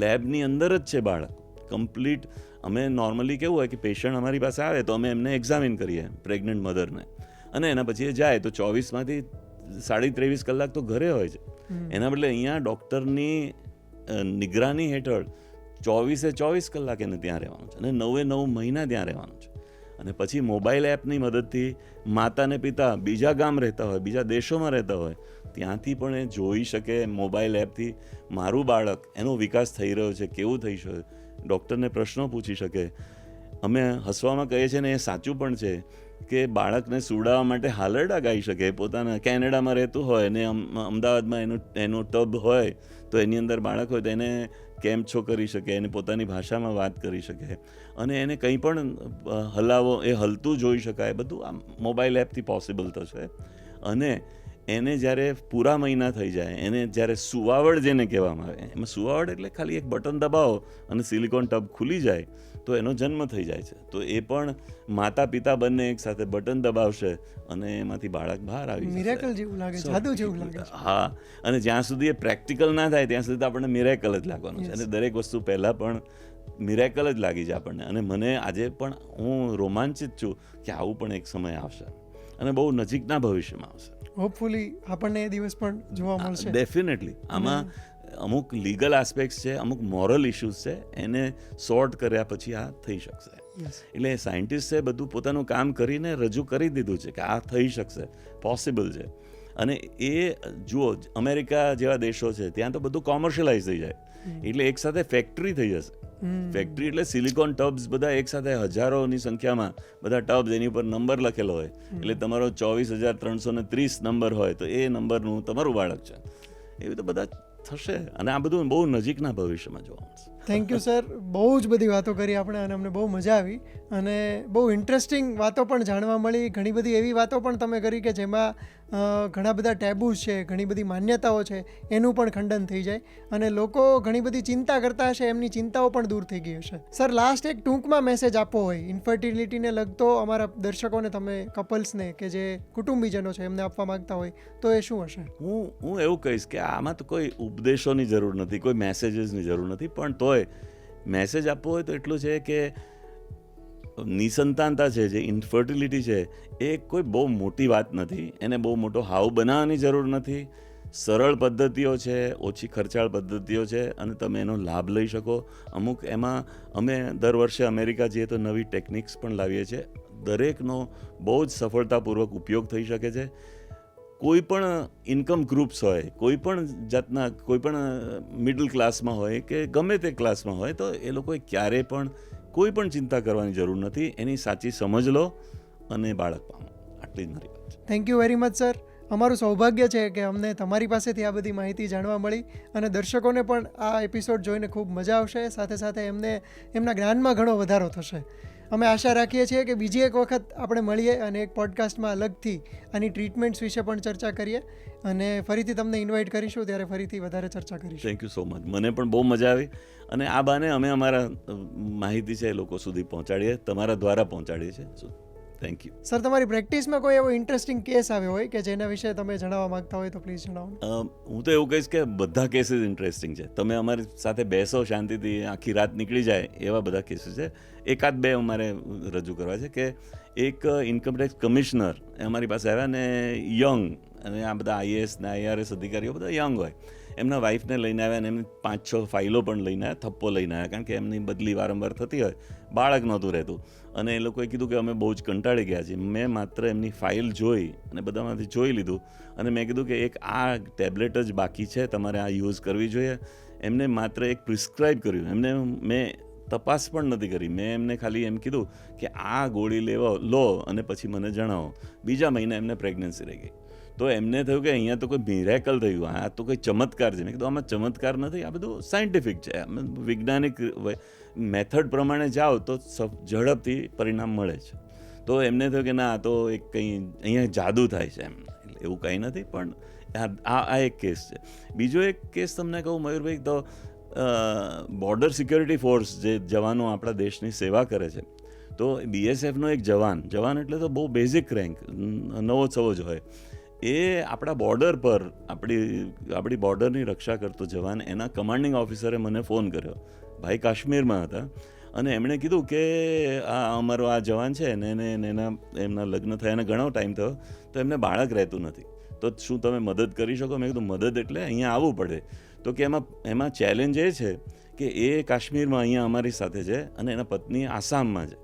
લેબની અંદર જ છે બાળક કમ્પ્લીટ. અમે નોર્મલી કેવું હોય કે પેશન્ટ અમારી પાસે આવે તો અમે એમને એક્ઝામિન કરીએ, પ્રેગ્નન્ટ મધરને, અને એના પછી એ જાય તો 24માંથી 23.5 કલાક તો ઘરે હોય છે. એના બદલે અહીંયા ડૉક્ટરની નિગરાની હેઠળ 24 કલાક એને ત્યાં રહેવાનું છે, અને 9 મહિના ત્યાં રહેવાનું છે. અને પછી મોબાઈલ એપની મદદથી માતા ને પિતા બીજા ગામ રહેતા હોય, બીજા દેશોમાં રહેતા હોય, ત્યાંથી પણ એ જોઈ શકે મોબાઈલ એપથી મારું બાળક, એનો વિકાસ થઈ રહ્યો છે, કેવું થઈ શકે, ડૉક્ટરને પ્રશ્નો પૂછી શકે. અમે હસવામાં કહીએ છીએ ને એ સાચું પણ છે કે બાળકને સુડાવવા માટે હાલરડા ગાઈ શકે. પોતાના કેનેડામાં રહેતું હોય ને અમદાવાદમાં એનો ટબ હોય તો એની અંદર બાળક હોય તો એને કેમ છો કરી શકે, એને પોતાની ભાષામાં વાત કરી શકે, અને એને કંઈ પણ હલાવો એ હલતું જોઈ શકાય. બધું આ મોબાઈલ એપથી પોસિબલ થશે. અને એને જ્યારે પૂરા મહિના થઈ જાય, એને જ્યારે સુવાવડ જેને કહેવામાં આવે, એમાં સુવાવડ એટલે ખાલી એક બટન દબાવો અને સિલિકોન ટબ ખુલી જાય તો એનો જન્મ થઈ જાય છે. તો એ પણ માતા પિતા બંને એક સાથે બટન દબાવશે અને એમાંથી બાળક બહાર આવી જશે. મિરેકલ જેવું લાગે, જાદુ જેવું લાગે. હા, અને જ્યાં સુધી એ પ્રેક્ટિકલ ના થાય ત્યાં સુધી આપણને મિરેકલ જ લાગવાનું છે. અને દરેક વસ્તુ પહેલાં પણ મિરેકલ જ લાગી છે આપણને. અને મને આજે પણ હું રોમાંચિત છું કે આવું પણ એક સમય આવશે અને બહુ નજીકના ભવિષ્યમાં આવશે. હોપફુલી આપણને એ દિવસ પણ જોવા મળશે. ડેફિનેટલી. આમાં અમુક લીગલ આસ્પેક્ટ્સ છે, અમુક મોરલ ઇશ્યુઝ છે, એને સોર્ટ કર્યા પછી આ થઈ શકશે. એટલે સાયન્ટિસ્ટે બધું પોતાનું કામ કરીને રજૂ કરી દીધું છે કે આ થઈ શકશે, પોસિબલ છે. અને એ જુઓ, અમેરિકા જેવા દેશો છે ત્યાં તો બધું કોમર્શિયલાઇઝ થઈ જાય, એટલે એક સાથે ફેક્ટરી થઈ જશે. ફેક્ટરી એટલે સિલિકોન ટબ્સ બધા એક સાથે હજારોની સંખ્યામાં બધા ટબ્સ, એની ઉપર નંબર લખેલો હોય, એટલે તમારો 24,330 નંબર હોય તો એ નંબરનું તમારું બાળક છે. એવી તો બધા થશે, અને આ બધું બહુ નજીકના ભવિષ્યમાં જોવા મળશે. થેન્ક યુ સર, બહુ જ બધી વાતો કરી આપણે અને અમને બહુ મજા આવી, અને બહુ ઇન્ટરેસ્ટિંગ વાતો પણ જાણવા મળી. ઘણી બધી એવી વાતો પણ તમે કરી કે જેમાં ઘણા બધા ટેબુઝ છે, ઘણી બધી માન્યતાઓ છે, એનું પણ ખંડન થઈ જાય અને લોકો ઘણી બધી ચિંતા કરતા હશે, એમની ચિંતાઓ પણ દૂર થઈ ગઈ હશે. સર, લાસ્ટ એક ટૂંકમાં મેસેજ આપવો હોય ઇન્ફર્ટિલિટીને લગતો અમારા દર્શકોને, તમે કપલ્સને કે જે કુટુંબીજનો છે એમને આપવા માંગતા હોય તો એ શું હશે? હું એવું કહીશ કે આમાં તો કોઈ ઉપદેશોની જરૂર નથી, કોઈ મેસેજીસની જરૂર નથી, પણ તોય મેસેજ આપવો હોય તો એટલું છે કે નિસંતાનતા છે, જે ઇન્ફર્ટિલિટી છે, એ કોઈ બહુ મોટી વાત નથી. એને બહુ મોટો હાવ બનાવવાની જરૂર નથી. સરળ પદ્ધતિઓ છે, ઓછી ખર્ચાળ પદ્ધતિઓ છે, અને તમે એનો લાભ લઈ શકો. અમુક એમાં અમે દર વર્ષે અમેરિકા જઈએ તો નવી ટેકનિક્સ પણ લાવીએ છીએ. દરેકનો બહુ જ સફળતાપૂર્વક ઉપયોગ થઈ શકે છે. કોઈ પણ ઇન્કમ ગ્રુપ્સ હોય, કોઈ પણ જાતના, કોઈ પણ મિડલ ક્લાસમાં હોય કે ગમે તે ક્લાસમાં હોય, તો એ લોકોએ ક્યારેય પણ કોઈ પણ ચિંતા કરવાની જરૂર નથી. એની સાચી સમજ લો અને બાળક પામો. આટલી જ મારી વાત છે. Thank you very much sir. અમારું સૌભાગ્ય છે કે અમને તમારી પાસેથી આ બધી માહિતી જાણવા મળી, અને દર્શકોને પણ આ એપિસોડ જોઈને ખૂબ મજા આવશે, સાથે સાથે એમને એમના જ્ઞાનમાં ઘણો વધારો થશે. અમે આશા રાખીએ છીએ કે બીજી એક વખત આપણે મળીએ અને એક પોડકાસ્ટમાં અલગથી આની ટ્રીટમેન્ટ્સ વિશે પણ ચર્ચા કરીએ, અને ફરીથી તમને ઇન્વાઇટ કરીશું ત્યારે ફરીથી વધારે ચર્ચા કરીશું. Thank you so much. મને પણ બહુ મજા આવી, અને આ બાને અમે અમારા માહિતી છે એ લોકો સુધી પહોંચાડીએ, તમારા દ્વારા પહોંચાડીએ છીએ. Thank you. સર, તમારી પ્રેક્ટિસમાં કોઈ એવો ઇન્ટરેસ્ટિંગ કેસ આવ્યો હોય કે જેના વિશે તમે જણાવવા માંગતા હોય તો પ્લીઝ જણાવો. હું તો એવું કહીશ કે બધા કેસીસ ઇન્ટરેસ્ટિંગ છે. તમે અમારી સાથે બેસો શાંતિથી, આખી રાત નીકળી જાય એવા બધા કેસીસ છે. એકાદ બે અમારે રજૂ કરવા છે કે એક ઇન્કમટેક્સ કમિશનર અમારી પાસે આવ્યા, ને યંગ, અને આ બધા IAS ને IRS અધિકારીઓ બધા યંગ હોય. એમના વાઈફને લઈને આવ્યા અને એમની 5-6 ફાઇલો પણ લઈને આવ્યા, થપ્પો લઈને આવ્યા, કારણ કે એમની બદલી વારંવાર થતી હોય, બાળક નહોતું રહેતું. અને એ લોકોએ કીધું કે અમે બહુ જ કંટાળી ગયા છીએ. મેં માત્ર એમની ફાઇલ જોઈ અને બધામાંથી જોઈ લીધું અને મેં કીધું કે એક આ ટેબ્લેટ જ બાકી છે, તમારે આ યુઝ કરવી જોઈએ. એમને માત્ર એક પ્રિસ્ક્રાઇબ કર્યું, એમને મેં તપાસ પણ નથી કરી. મેં એમને ખાલી એમ કીધું કે આ ગોળી લો અને પછી મને જણાવો. બીજા મહિને એમને પ્રેગ્નન્સી રહી ગઈ. તો એમને થયું કે અહીંયા તો કોઈ મિરેકલ થયું, આ તો કોઈ ચમત્કાર છે. મેં કીધું આમાં ચમત્કાર નથી, આ બધું સાયન્ટિફિક છે, વૈજ્ઞાનિક મેથડ પ્રમાણે જાઓ તો ઝડપથી પરિણામ મળે છે. તો એમને થયું કે ના, આ તો એક કંઈ અહીંયા જાદુ થાય છે એમ. એવું કંઈ નથી, પણ આ એક કેસ છે. બીજો એક કેસ તમને કહું મયુરભાઈ, તો બોર્ડર સિક્યોરિટી ફોર્સ જે જવાનો આપણા દેશની સેવા કરે છે, તો BSFનો એક જવાન એટલે તો બહુ બેઝિક રેન્ક, નવો સવો જ હોય, એ આપણા બોર્ડર પર આપણી બોર્ડરની રક્ષા કરતો જવાન, એના કમાન્ડિંગ ઓફિસરે મને ફોન કર્યો. ભાઈ કાશ્મીરમાં હતા અને એમણે કીધું કે અમારો આ જવાન છે ને એમના લગ્ન થયાને ઘણો ટાઈમ થયો, તો એમને બાળક રહેતું નથી, તો શું તમે મદદ કરી શકો? મેં કીધું મદદ એટલે અહીંયા આવવું પડે. તો કે એમાં ચેલેન્જ એ છે કે એ કાશ્મીરમાં અહીંયા અમારી સાથે છે અને એના પત્ની આસામમાં છે.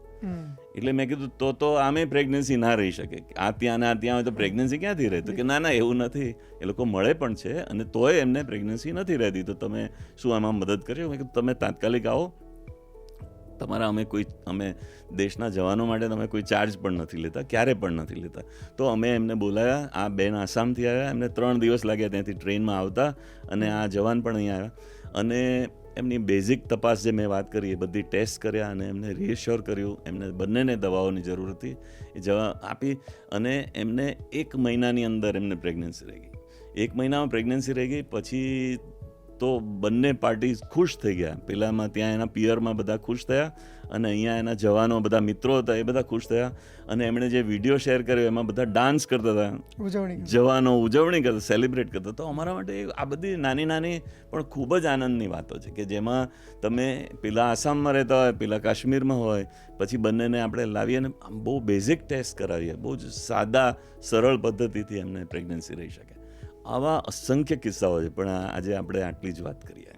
એટલે મેં કીધું તો આમે પ્રેગ્નન્સી ના રહી શકે. આ ત્યાં હોય તો પ્રેગ્નન્સી ક્યાંથી રહે? તો કે ના એવું નથી, એ લોકો મળે પણ છે અને તોય એમને પ્રેગ્નન્સી નથી રહેતી, તો તમે શું આમાં મદદ કરી? મેં કીધું તમે તાત્કાલિક આવો, તમારા અમે દેશના જવાનો માટે તમે કોઈ ચાર્જ પણ નથી લેતા, ક્યારે પણ નથી લેતા. તો અમે એમને બોલાવ્યા. આ બેન આસામથી આવ્યા, એમને 3 દિવસ લાગ્યા ત્યાંથી ટ્રેનમાં આવતા, અને આ જવાન પણ અહીંયા આવ્યા અને એમની બેઝિક તપાસ જે મેં વાત કરી એ બધી ટેસ્ટ કર્યા અને એમને રિએશ્યોર કર્યું. એમને બંનેને દવાઓની જરૂર હતી, એ દવા આપી અને એમને 1 મહિનાની અંદર એમને પ્રેગ્નન્સી રહી ગઈ. 1 મહિનામાં પ્રેગ્નન્સી રહી ગઈ પછી તો બંને પાર્ટી ખુશ થઈ ગયા. પેલામાં ત્યાં એના પિયરમાં બધા ખુશ થયા અને અહીંયા એના જવાનો, બધા મિત્રો હતા, એ બધા ખુશ થયા. અને એમણે જે વિડીયો શેર કર્યો એમાં બધા ડાન્સ કરતા હતા, જવાનો ઉજવણી કરતા, સેલિબ્રેટ કરતા. તો અમારા માટે આ બધી નાની પણ ખૂબ જ આનંદની વાતો છે કે જેમાં તમે પેલા આસામમાં રહેતા હોય, પેલા કાશ્મીરમાં હોય, પછી બંનેને આપણે લાવીએ અને બહુ બેઝિક ટેસ્ટ કરાવીએ, બહુ જ સાદા સરળ પદ્ધતિથી એમને પ્રેગ્નન્સી રહી શકે. આવા અસંખ્ય કિસ્સાઓ છે, પણ આજે આપણે આટલી જ વાત કરીએ.